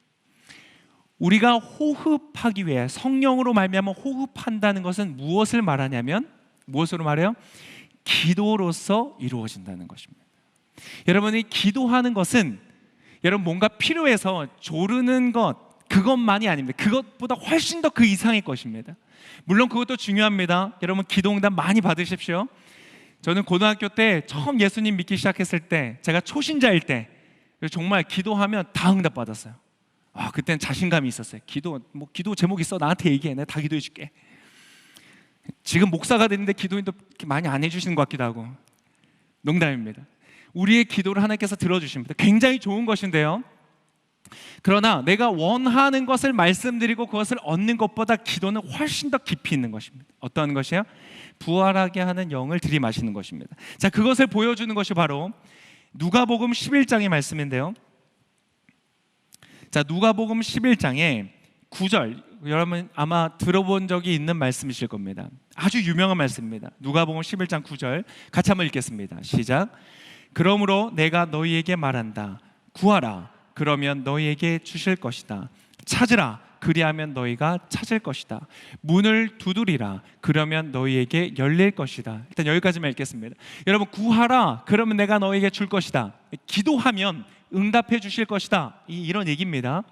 우리가 호흡하기 위해, 성령으로 말미암아 호흡한다는 것은 무엇을 말하냐면, 무엇으로 말해요? 기도로서 이루어진다는 것입니다. 여러분이 기도하는 것은 여러분 뭔가 필요해서 조르는 것, 그것만이 아닙니다. 그것보다 훨씬 더 그 이상의 것입니다. 물론 그것도 중요합니다. 여러분 기도응답 많이 받으십시오. 저는 고등학교 때 처음 예수님 믿기 시작했을 때, 제가 초신자일 때 정말 기도하면 다 응답 받았어요. 그때는 자신감이 있었어요. 기도 제목 있어, 나한테 얘기해, 내가 다 기도해 줄게. 지금 목사가 됐는데 기도인도 많이 안 해주시는 것 같기도 하고. 농담입니다. 우리의 기도를 하나님께서 들어주십니다. 굉장히 좋은 것인데요, 그러나 내가 원하는 것을 말씀드리고 그것을 얻는 것보다 기도는 훨씬 더 깊이 있는 것입니다. 어떤 것이요? 부활하게 하는 영을 들이마시는 것입니다. 자, 그것을 보여주는 것이 바로 누가복음 11장의 말씀인데요. 자, 누가복음 11장의 9절, 여러분 아마 들어본 적이 있는 말씀이실 겁니다. 아주 유명한 말씀입니다. 누가복음 11장 9절 같이 한번 읽겠습니다. 시작. 그러므로 내가 너희에게 말한다. 구하라, 그러면 너희에게 주실 것이다. 찾으라, 그리하면 너희가 찾을 것이다. 문을 두드리라, 그러면 너희에게 열릴 것이다. 일단 여기까지만 읽겠습니다. 여러분, 구하라, 그러면 내가 너희에게 줄 것이다. 기도하면 응답해 주실 것이다. 이런 얘기입니다.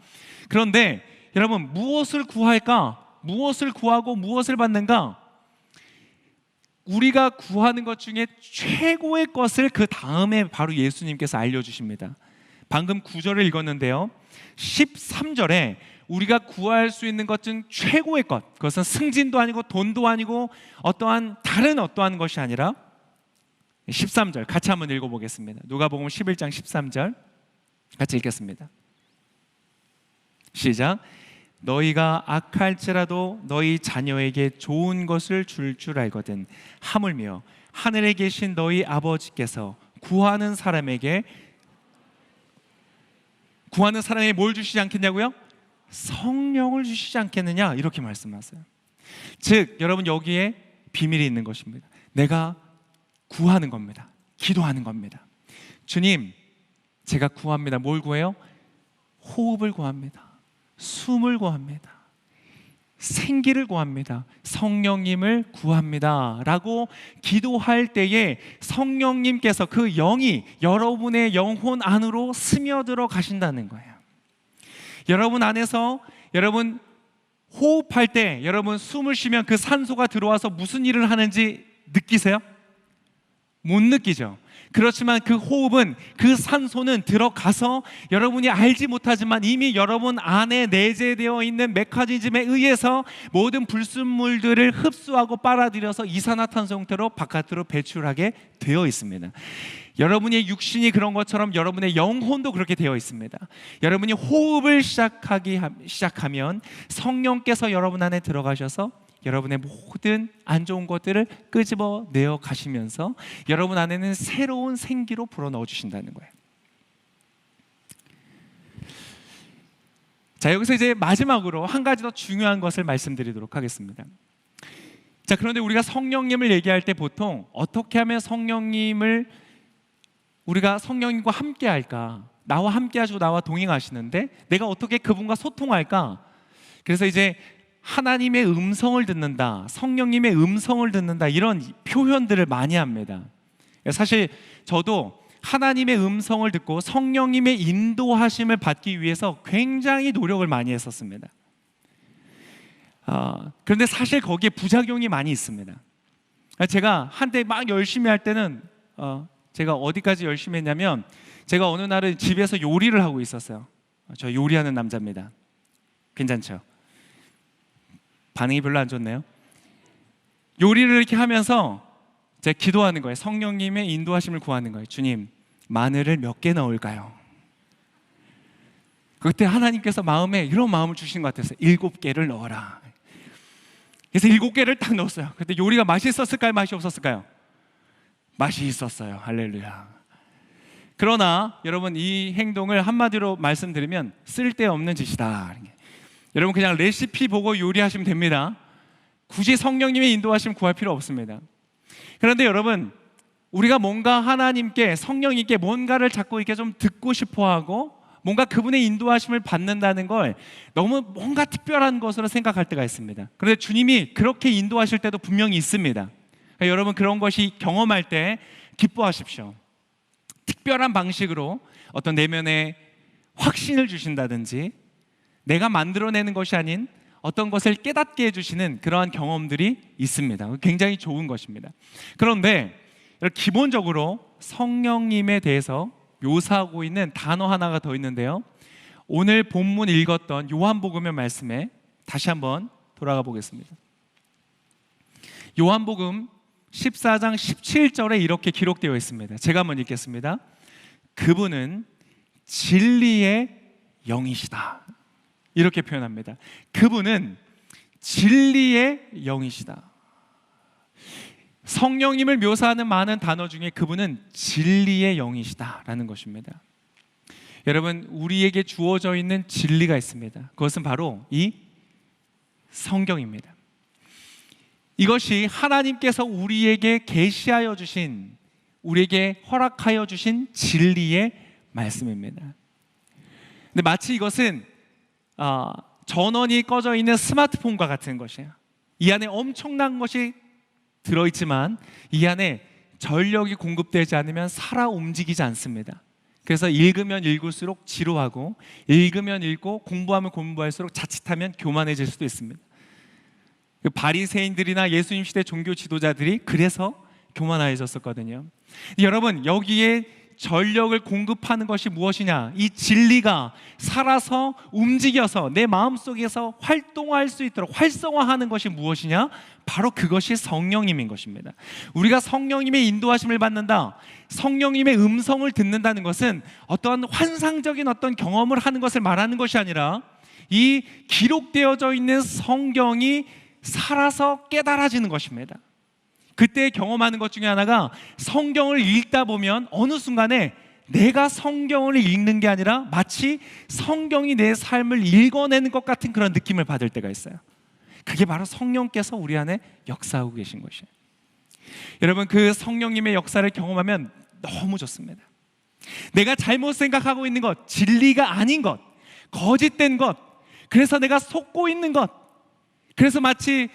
그런데 여러분, 무엇을 구할까? 무엇을 구하고 무엇을 받는가? 우리가 구하는 것 중에 최고의 것을 그 다음에 바로 예수님께서 알려주십니다. 방금 9절을 읽었는데요, 13절에 우리가 구할 수 있는 것 중 최고의 것, 그것은 승진도 아니고 돈도 아니고 어떠한 다른 어떠한 것이 아니라 13절 같이 한번 읽어보겠습니다. 누가복음 11장 13절 같이 읽겠습니다. 시작. 너희가 악할지라도 너희 자녀에게 좋은 것을 줄 알거든 하물며 하늘에 계신 너희 아버지께서 구하는 사람에게 뭘 주시지 않겠냐고요? 성령을 주시지 않겠느냐, 이렇게 말씀하세요. 즉 여러분, 여기에 비밀이 있는 것입니다. 내가 구하는 겁니다. 기도하는 겁니다. 주님, 제가 구합니다. 뭘 구해요? 호흡을 구합니다. 숨을 구합니다. 생기를 구합니다. 성령님을 구합니다 라고 기도할 때에 성령님께서 그 영이 여러분의 영혼 안으로 스며들어 가신다는 거예요. 여러분 안에서 여러분 호흡할 때, 여러분 숨을 쉬면 그 산소가 들어와서 무슨 일을 하는지 느끼세요? 못 느끼죠. 그렇지만 그 호흡은, 그 산소는 들어가서 여러분이 알지 못하지만 이미 여러분 안에 내재되어 있는 메커니즘에 의해서 모든 불순물들을 흡수하고 빨아들여서 이산화탄소 형태로 바깥으로 배출하게 되어 있습니다. 여러분의 육신이 그런 것처럼 여러분의 영혼도 그렇게 되어 있습니다. 여러분이 호흡을 시작하면 성령께서 여러분 안에 들어가셔서 여러분의 모든 안 좋은 것들을 끄집어내어 가시면서 여러분 안에는 새로운 생기로 불어넣어 주신다는 거예요. 자, 여기서 이제 마지막으로 한 가지 더 중요한 것을 말씀드리도록 하겠습니다. 자, 그런데 우리가 성령님을 얘기할 때 보통 어떻게 하면 우리가 성령님과 함께 할까? 나와 함께 하시고 나와 동행하시는데 내가 어떻게 그분과 소통할까? 그래서 이제 하나님의 음성을 듣는다, 성령님의 음성을 듣는다, 이런 표현들을 많이 합니다. 사실 저도 하나님의 음성을 듣고 성령님의 인도하심을 받기 위해서 굉장히 노력을 많이 했었습니다. 그런데 사실 거기에 부작용이 많이 있습니다. 제가 한때 막 열심히 할 때는 제가 어디까지 열심히 했냐면, 제가 어느 날은 집에서 요리를 하고 있었어요. 저 요리하는 남자입니다. 괜찮죠? 반응이 별로 안 좋네요. 요리를 이렇게 하면서 제가 기도하는 거예요. 성령님의 인도하심을 구하는 거예요. 주님, 마늘을 몇 개 넣을까요? 그때 하나님께서 마음에 이런 마음을 주신 것 같아서 7개를 넣어라. 그래서 7개를 딱 넣었어요. 그때 요리가 맛있었을까요? 맛이 없었을까요? 맛이 있었어요. 할렐루야. 그러나 여러분, 이 행동을 한마디로 말씀드리면 쓸데없는 짓이다. 여러분, 그냥 레시피 보고 요리하시면 됩니다. 굳이 성령님의 인도하심 구할 필요 없습니다. 그런데 여러분, 우리가 뭔가 하나님께, 성령님께 뭔가를 자꾸 이렇게 좀 듣고 싶어하고 뭔가 그분의 인도하심을 받는다는 걸 너무 뭔가 특별한 것으로 생각할 때가 있습니다. 그런데 주님이 그렇게 인도하실 때도 분명히 있습니다. 그러니까 여러분, 그런 것이 경험할 때 기뻐하십시오. 특별한 방식으로 어떤 내면의 확신을 주신다든지 내가 만들어내는 것이 아닌 어떤 것을 깨닫게 해주시는 그러한 경험들이 있습니다. 굉장히 좋은 것입니다. 그런데 기본적으로 성령님에 대해서 묘사하고 있는 단어 하나가 더 있는데요, 오늘 본문 읽었던 요한복음의 말씀에 다시 한번 돌아가 보겠습니다. 요한복음 14장 17절에 이렇게 기록되어 있습니다. 제가 한번 읽겠습니다. 그분은 진리의 영이시다, 이렇게 표현합니다. 그분은 진리의 영이시다. 성령님을 묘사하는 많은 단어 중에 그분은 진리의 영이시다라는 것입니다. 여러분, 우리에게 주어져 있는 진리가 있습니다. 그것은 바로 이 성경입니다. 이것이 하나님께서 우리에게 계시하여 주신, 우리에게 허락하여 주신 진리의 말씀입니다. 근데 마치 이것은 전원이 꺼져 있는 스마트폰과 같은 것이에요. 이 안에 엄청난 것이 들어있지만 이 안에 전력이 공급되지 않으면 살아 움직이지 않습니다. 그래서 읽으면 읽을수록 지루하고, 읽으면 읽고 공부하면 공부할수록 자칫하면 교만해질 수도 있습니다. 그 바리새인들이나 예수님 시대 종교 지도자들이 그래서 교만해졌었거든요. 여러분, 여기에 전력을 공급하는 것이 무엇이냐? 이 진리가 살아서 움직여서 내 마음속에서 활동할 수 있도록 활성화하는 것이 무엇이냐? 바로 그것이 성령님인 것입니다. 우리가 성령님의 인도하심을 받는다, 성령님의 음성을 듣는다는 것은 어떠한 환상적인 어떤 경험을 하는 것을 말하는 것이 아니라 이 기록되어져 있는 성경이 살아서 깨달아지는 것입니다. 그때 경험하는 것 중에 하나가, 성경을 읽다 보면 어느 순간에 내가 성경을 읽는 게 아니라 마치 성경이 내 삶을 읽어내는 것 같은 그런 느낌을 받을 때가 있어요. 그게 바로 성령께서 우리 안에 역사하고 계신 것이에요. 여러분, 그 성령님의 역사를 경험하면 너무 좋습니다. 내가 잘못 생각하고 있는 것, 진리가 아닌 것, 거짓된 것, 그래서 내가 속고 있는 것, 그래서 마치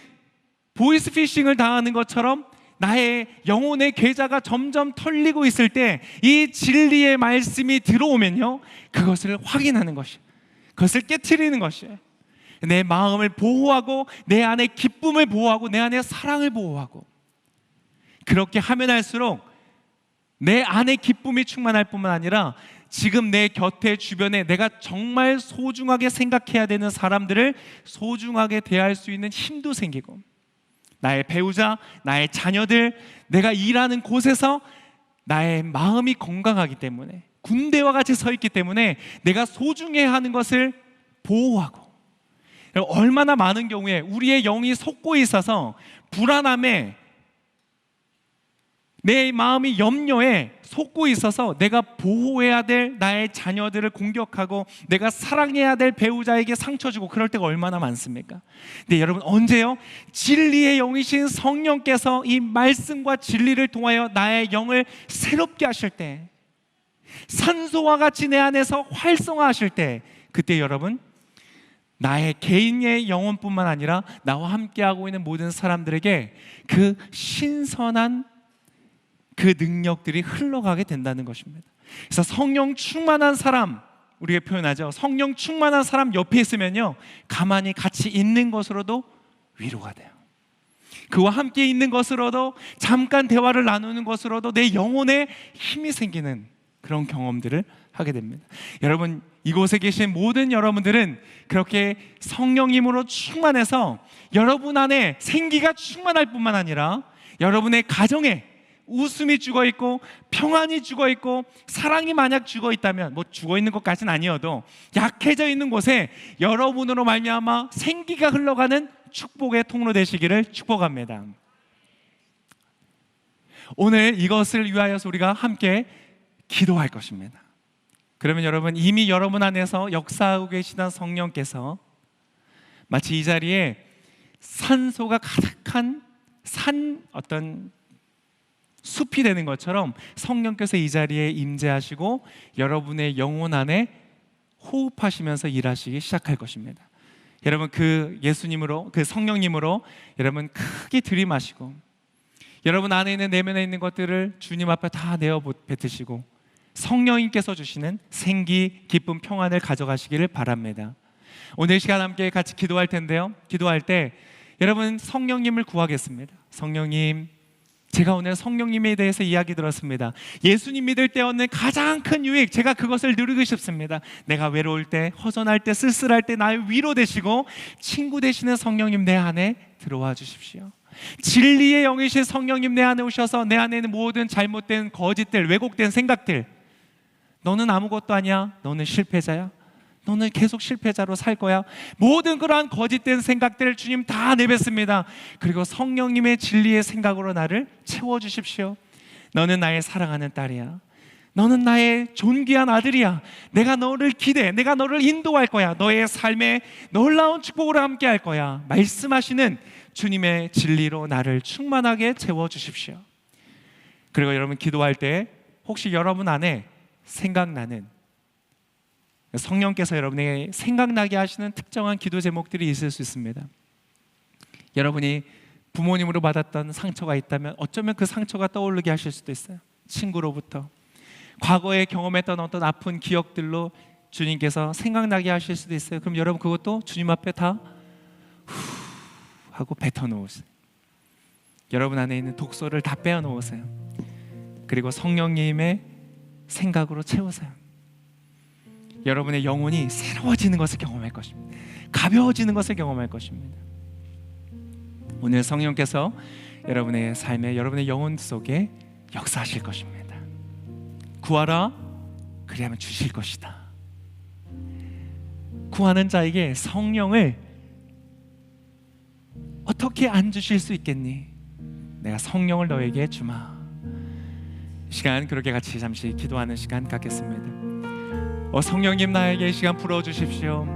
보이스피싱을 당하는 것처럼 나의 영혼의 계좌가 점점 털리고 있을 때 이 진리의 말씀이 들어오면요, 그것을 확인하는 것이, 그것을 깨트리는 것이에요. 내 마음을 보호하고, 내 안에 기쁨을 보호하고, 내 안에 사랑을 보호하고, 그렇게 하면 할수록 내 안에 기쁨이 충만할 뿐만 아니라 지금 내 곁에 주변에 내가 정말 소중하게 생각해야 되는 사람들을 소중하게 대할 수 있는 힘도 생기고, 나의 배우자, 나의 자녀들, 내가 일하는 곳에서 나의 마음이 건강하기 때문에, 군대와 같이 서 있기 때문에 내가 소중해야 하는 것을 보호하고, 얼마나 많은 경우에 우리의 영이 솟고 있어서 불안함에, 내 마음이 염려에 솟고 있어서 내가 보호해야 될 나의 자녀들을 공격하고, 내가 사랑해야 될 배우자에게 상처 주고, 그럴 때가 얼마나 많습니까? 근데 여러분, 언제요? 진리의 영이신 성령께서 이 말씀과 진리를 통하여 나의 영을 새롭게 하실 때, 산소와 같이 내 안에서 활성화하실 때, 그때 여러분, 나의 개인의 영혼뿐만 아니라 나와 함께하고 있는 모든 사람들에게 그 신선한 그 능력들이 흘러가게 된다는 것입니다. 그래서 성령 충만한 사람, 우리가 표현하죠. 성령 충만한 사람 옆에 있으면요, 가만히 같이 있는 것으로도 위로가 돼요. 그와 함께 있는 것으로도, 잠깐 대화를 나누는 것으로도 내 영혼에 힘이 생기는 그런 경험들을 하게 됩니다. 여러분, 이곳에 계신 모든 여러분들은 그렇게 성령님으로 충만해서 여러분 안에 생기가 충만할 뿐만 아니라 여러분의 가정에 웃음이 죽어 있고, 평안이 죽어 있고, 사랑이 만약 죽어 있다면, 뭐 죽어 있는 것까지는 아니어도 약해져 있는 곳에 여러분으로 말미암아 생기가 흘러가는 축복의 통로 되시기를 축복합니다. 오늘 이것을 위하여서 우리가 함께 기도할 것입니다. 그러면 여러분, 이미 여러분 안에서 역사하고 계시던 성령께서 마치 이 자리에 산소가 가득한 어떤 숲이 되는 것처럼 성령께서 이 자리에 임재하시고 여러분의 영혼 안에 호흡하시면서 일하시기 시작할 것입니다. 여러분, 그 예수님으로, 그 성령님으로 여러분 크게 들이마시고, 여러분 안에 있는, 내면에 있는 것들을 주님 앞에 다 내어 뱉으시고 성령님께서 주시는 생기, 기쁨, 평안을 가져가시기를 바랍니다. 오늘 시간 함께 같이 기도할 텐데요, 기도할 때 여러분 성령님을 구하겠습니다. 성령님, 제가 오늘 성령님에 대해서 이야기 들었습니다. 예수님 믿을 때 얻는 가장 큰 유익, 제가 그것을 누리고 싶습니다. 내가 외로울 때, 허전할 때, 쓸쓸할 때 나의 위로 되시고 친구 되시는 성령님 내 안에 들어와 주십시오. 진리의 영이신 성령님 내 안에 오셔서 내 안에 있는 모든 잘못된 거짓들, 왜곡된 생각들, 너는 아무것도 아니야, 너는 실패자야, 너는 계속 실패자로 살 거야, 모든 그러한 거짓된 생각들을 주님 다 내뱉습니다. 그리고 성령님의 진리의 생각으로 나를 채워주십시오. 너는 나의 사랑하는 딸이야, 너는 나의 존귀한 아들이야, 내가 너를 기대해, 내가 너를 인도할 거야, 너의 삶에 놀라운 축복으로 함께 할 거야, 말씀하시는 주님의 진리로 나를 충만하게 채워주십시오. 그리고 여러분 기도할 때 혹시 여러분 안에 생각나는, 성령께서 여러분에게 생각나게 하시는 특정한 기도 제목들이 있을 수 있습니다. 여러분이 부모님으로 받았던 상처가 있다면 어쩌면 그 상처가 떠오르게 하실 수도 있어요. 친구로부터, 과거에 경험했던 어떤 아픈 기억들로 주님께서 생각나게 하실 수도 있어요. 그럼 여러분 그것도 주님 앞에 다 하고 뱉어놓으세요. 여러분 안에 있는 독소를 다 빼어놓으세요. 그리고 성령님의 생각으로 채우세요. 여러분의 영혼이 새로워지는 것을 경험할 것입니다. 가벼워지는 것을 경험할 것입니다. 오늘 성령께서 여러분의 삶에, 여러분의 영혼 속에 역사하실 것입니다. 구하라, 그리하면 주실 것이다. 구하는 자에게 성령을 어떻게 안 주실 수 있겠니? 내가 성령을 너에게 주마. 이 시간 그렇게 같이 잠시 기도하는 시간 갖겠습니다. 성령님, 나에게 이 시간 불어주십시오.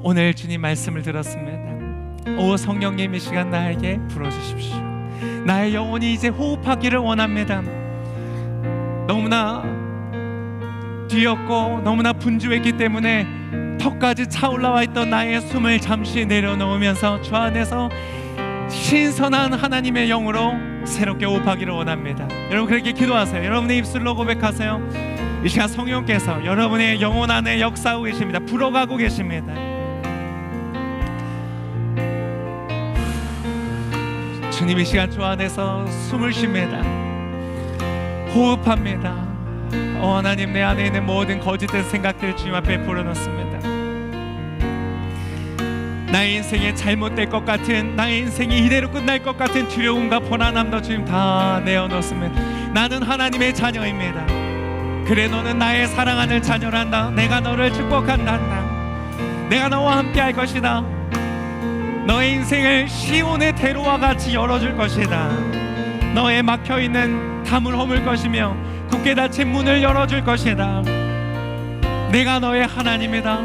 오늘 주님 말씀을 들었습니다. 성령님, 이 시간 나에게 불어주십시오. 나의 영혼이 이제 호흡하기를 원합니다. 너무나 뒤었고 너무나 분주했기 때문에 턱까지 차올라와 있던 나의 숨을 잠시 내려놓으면서 주 안에서 신선한 하나님의 영으로 새롭게 호흡하기를 원합니다. 여러분 그렇게 기도하세요. 여러분의 입술로 고백하세요. 이 시간 성령께서 여러분의 영혼 안에 역사하고 계십니다. 불어가고 계십니다. 주님, 이 시간 주 안에서 숨을 쉽니다. 호흡합니다. 하나님, 내 안에 있는 모든 거짓된 생각들을 주님 앞에 불어넣습니다. 나의 인생이 잘못될 것 같은, 나의 인생이 이대로 끝날 것 같은 두려움과 불안함도 주님 다 내어놓습니다. 나는 하나님의 자녀입니다. 그래, 너는 나의 사랑하는 자녀란다. 내가 너를 축복한다. 내가 너와 함께 할 것이다. 너의 인생을 시온의 대로와 같이 열어줄 것이다. 너의 막혀있는 담을 허물 것이며 굳게 닫힌 문을 열어줄 것이다. 내가 너의 하나님이다.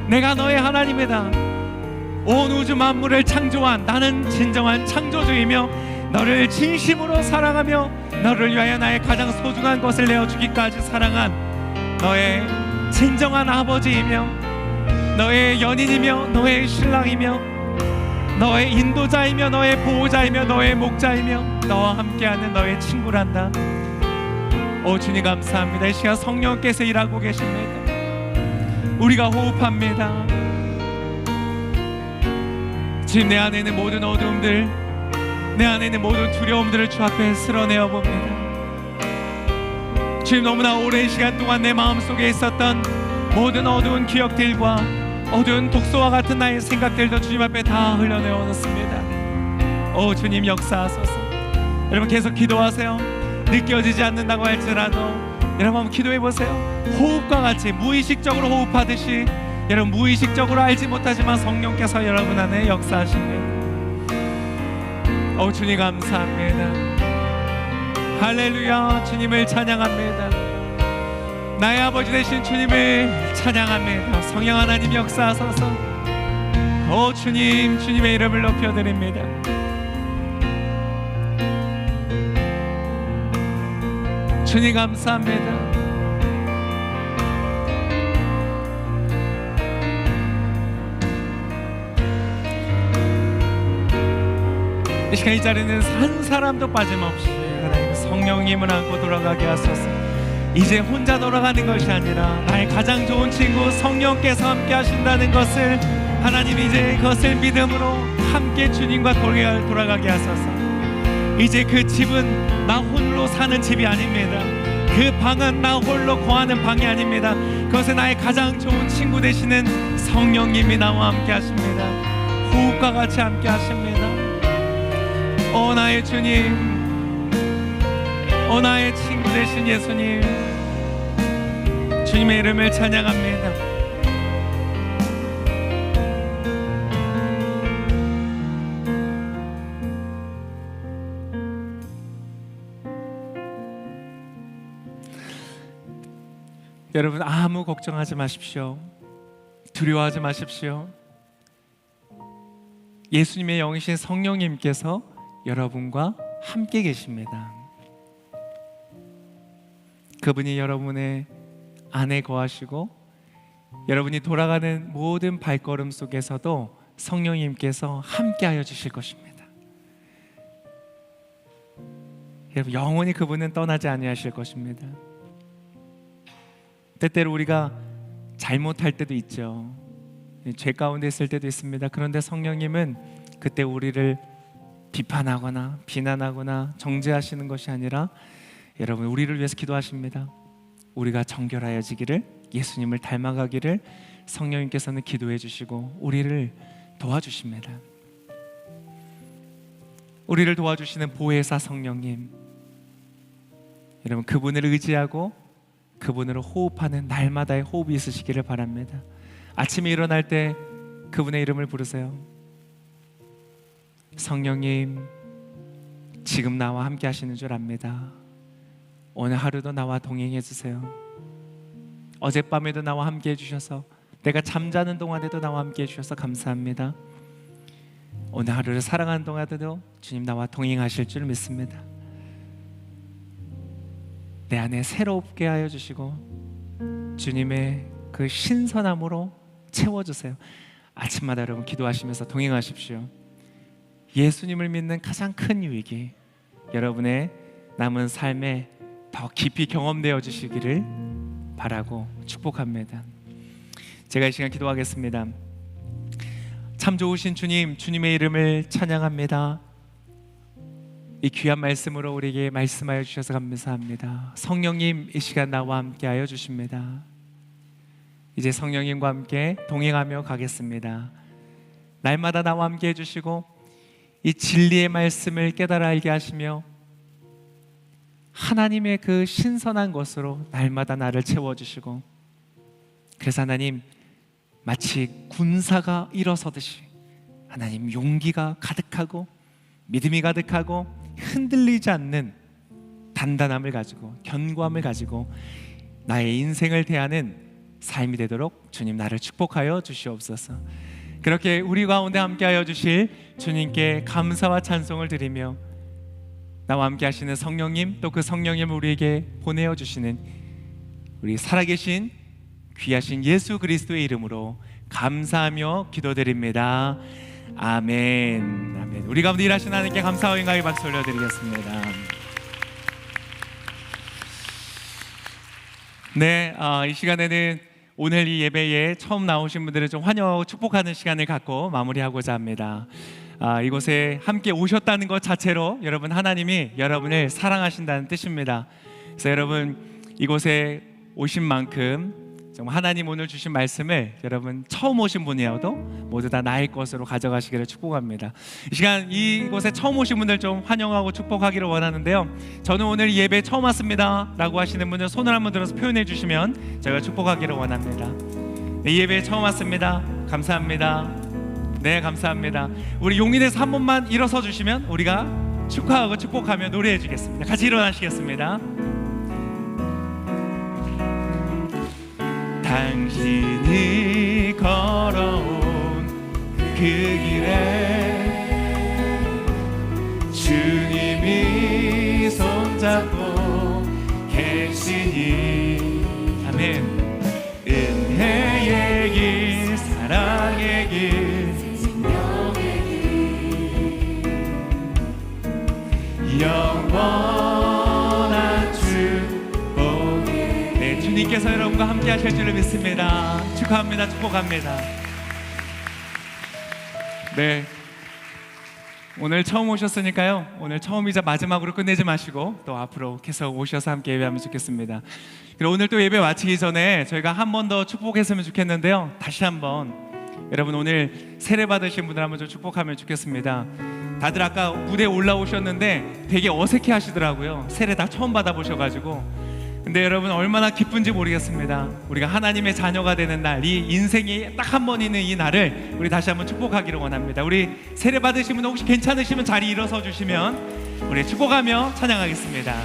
내가 너의 하나님이다. 온 우주 만물을 창조한 나는 진정한 창조주이며 너를 진심으로 사랑하며 너를 위하여 나의 가장 소중한 것을 내어주기까지 사랑한 너의 진정한 아버지이며 너의 연인이며 너의 신랑이며 너의 인도자이며 너의 보호자이며 너의 목자이며 너와 함께하는 너의 친구란다. 주님 감사합니다. 이 시간 성령께서 일하고 계십니다. 우리가 호흡합니다. 지금 내 안에 있는 모든 어두움들, 내 안에 있는 모든 두려움들을 주 앞에 쓸어내어 봅니다. 지금 너무나 오랜 시간 동안 내 마음속에 있었던 모든 어두운 기억들과 어두운 독소와 같은 나의 생각들도 주님 앞에 다 흘려내어 놓습니다. 주님 역사하소서. 여러분 계속 기도하세요. 느껴지지 않는다고 할지라도 여러분 한번 기도해 보세요. 호흡과 같이 무의식적으로 호흡하듯이 여러분 무의식적으로 알지 못하지만 성령께서 여러분 안에 역사하십니다. 주님 감사합니다. 할렐루야. 주님을 찬양합니다. 나의 아버지 되신 주님을 찬양합니다. 성령 하나님 역사하소서. 주님, 주님의 이름을 높여드립니다. 주님 감사합니다. 이 시간 이 자리는 한 사람도 빠짐없이 하나님 성령님을 안고 돌아가게 하소서. 이제 혼자 돌아가는 것이 아니라 나의 가장 좋은 친구 성령께서 함께 하신다는 것을 하나님 이제 그것을 믿음으로 함께 주님과 돌아가게 하소서. 이제 그 집은 나 홀로 사는 집이 아닙니다. 그 방은 나 홀로 거하는 방이 아닙니다. 그것은 나의 가장 좋은 친구 되시는 성령님이 나와 함께 하십니다. 호흡과 같이 함께 하십니다. 나의 주님, 나의 친구 되신 예수님, 주님의 이름을 찬양합니다. 여러분 아무 걱정하지 마십시오. 두려워하지 마십시오. 예수님의 영이신 성령님께서 여러분과 함께 계십니다. 그분이 여러분의 안에 거하시고 여러분이 돌아가는 모든 발걸음 속에서도 성령님께서 함께하여 주실 것입니다. 여러분 영원히 그분은 떠나지 아니하실 것입니다. 때때로 우리가 잘못할 때도 있죠. 죄 가운데 있을 때도 있습니다. 그런데 성령님은 그때 우리를 비판하거나 비난하거나 정죄하시는 것이 아니라 여러분 우리를 위해서 기도하십니다. 우리가 정결하여지기를, 예수님을 닮아가기를 성령님께서는 기도해 주시고 우리를 도와주십니다. 우리를 도와주시는 보혜사 성령님, 여러분 그분을 의지하고 그분으로 호흡하는 날마다의 호흡이 있으시기를 바랍니다. 아침에 일어날 때 그분의 이름을 부르세요. 성령님, 지금 나와 함께 하시는 줄 압니다. 오늘 하루도 나와 동행해 주세요. 어젯밤에도 나와 함께 해주셔서, 내가 잠자는 동안에도 나와 함께 해주셔서 감사합니다. 오늘 하루를 살아가는 동안에도 주님 나와 동행하실 줄 믿습니다. 내 안에 새롭게 하여 주시고 주님의 그 신선함으로 채워주세요. 아침마다 여러분 기도하시면서 동행하십시오. 예수님을 믿는 가장 큰 유익이 여러분의 남은 삶에 더 깊이 경험되어 주시기를 바라고 축복합니다. 제가 이 시간 기도하겠습니다. 참 좋으신 주님, 주님의 이름을 찬양합니다. 이 귀한 말씀으로 우리에게 말씀하여 주셔서 감사합니다. 성령님, 이 시간 나와 함께 하여 주십니다. 이제 성령님과 함께 동행하며 가겠습니다. 날마다 나와 함께 해주시고 이 진리의 말씀을 깨달아 알게 하시며 하나님의 그 신선한 것으로 날마다 나를 채워주시고, 그래서 하나님 마치 군사가 일어서듯이 하나님 용기가 가득하고 믿음이 가득하고 흔들리지 않는 단단함을 가지고 견고함을 가지고 나의 인생을 대하는 삶이 되도록 주님 나를 축복하여 주시옵소서. 그렇게 우리 가운데 함께하여 주실 주님께 감사와 찬송을 드리며 나와 함께 하시는 성령님, 또 그 성령님을 우리에게 보내어 주시는 우리 살아계신 귀하신 예수 그리스도의 이름으로 감사하며 기도드립니다. 아멘. 아멘. 우리 가운데 일하시는 하나님께 감사와 영광의 박수 올려드리겠습니다. 네, 이 시간에는 오늘 이 예배에 처음 나오신 분들을 좀 환영하고 축복하는 시간을 갖고 마무리하고자 합니다. 이곳에 함께 오셨다는 것 자체로 여러분 하나님이 여러분을 사랑하신다는 뜻입니다. 그래서 여러분 이곳에 오신 만큼 정말 하나님 오늘 주신 말씀을 여러분 처음 오신 분이어도 모두 다 나의 것으로 가져가시기를 축복합니다. 이 시간 이곳에 처음 오신 분들 좀 환영하고 축복하기를 원하는데요. 저는 오늘 예배 처음 왔습니다 라고 하시는 분들 손을 한번 들어서 표현해 주시면 제가 축복하기를 원합니다. 네, 이 예배에 처음 왔습니다. 감사합니다. 네, 감사합니다. 우리 용인에서 한 번만 일어서 주시면 우리가 축하하고 축복하며 노래해 주겠습니다. 같이 일어나시겠습니다. 당신이 걸어온 그 길에 주님이 손잡고 계시니 아멘. 은혜의 길, 사랑의 길, 생명의 길, 영원한 축복이. 네, 주님께서 여러분과 함께 하실 줄을 믿습니다. 축하합니다. 축복합니다. 네, 오늘 처음 오셨으니까요, 오늘 처음이자 마지막으로 끝내지 마시고 또 앞으로 계속 오셔서 함께 예배하면 좋겠습니다. 그리고 오늘 또 예배 마치기 전에 저희가 한 번 더 축복했으면 좋겠는데요, 다시 한번 여러분 오늘 세례 받으신 분들 한번 좀 축복하면 좋겠습니다. 다들 아까 무대에 올라오셨는데 되게 어색해 하시더라고요. 세례 다 처음 받아보셔가지고. 근데 여러분 얼마나 기쁜지 모르겠습니다. 우리가 하나님의 자녀가 되는 날, 이 인생이 딱 한 번 있는 이 날을 우리 다시 한번 축복하기를 원합니다. 우리 세례 받으신 분 혹시 괜찮으시면 자리 일어서 주시면 우리 축복하며 찬양하겠습니다.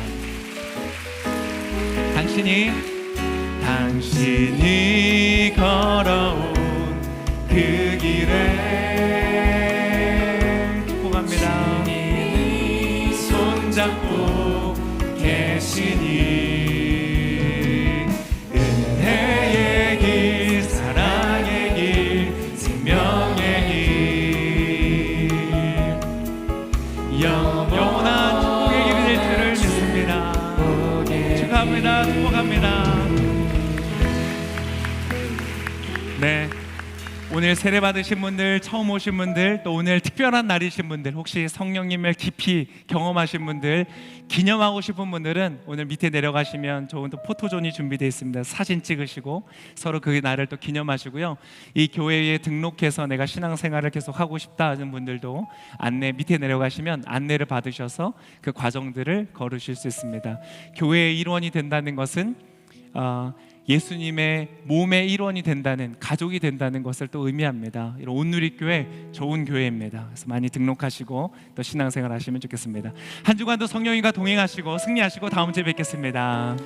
당신이 걸어온 그 길에 축복합니다. 주님이 손잡고 계시니 은혜의 길, 사랑의 길, 생명의 길, 영원한 축복의 길이 될 줄을 믿습니다. 축복합니다. 축복합니다. 네. 오늘 세례 받으신 분들, 처음 오신 분들, 또 오늘 특별한 날이신 분들, 혹시 성령님을 깊이 경험하신 분들, 기념하고 싶은 분들은 오늘 밑에 내려가시면 좋은 또 포토존이 준비되어 있습니다. 사진 찍으시고 서로 그 날을 또 기념하시고요. 이 교회에 등록해서 내가 신앙생활을 계속 하고 싶다 하는 분들도 안내 밑에 내려가시면 안내를 받으셔서 그 과정들을 걸으실 수 있습니다. 교회의 일원이 된다는 것은 예수님의 몸의 일원이 된다는, 가족이 된다는 것을 또 의미합니다. 이런 온누리교회 좋은 교회입니다. 그래서 많이 등록하시고 또 신앙생활 하시면 좋겠습니다. 한 주간도 성령님과 동행하시고 승리하시고 다음 주에 뵙겠습니다.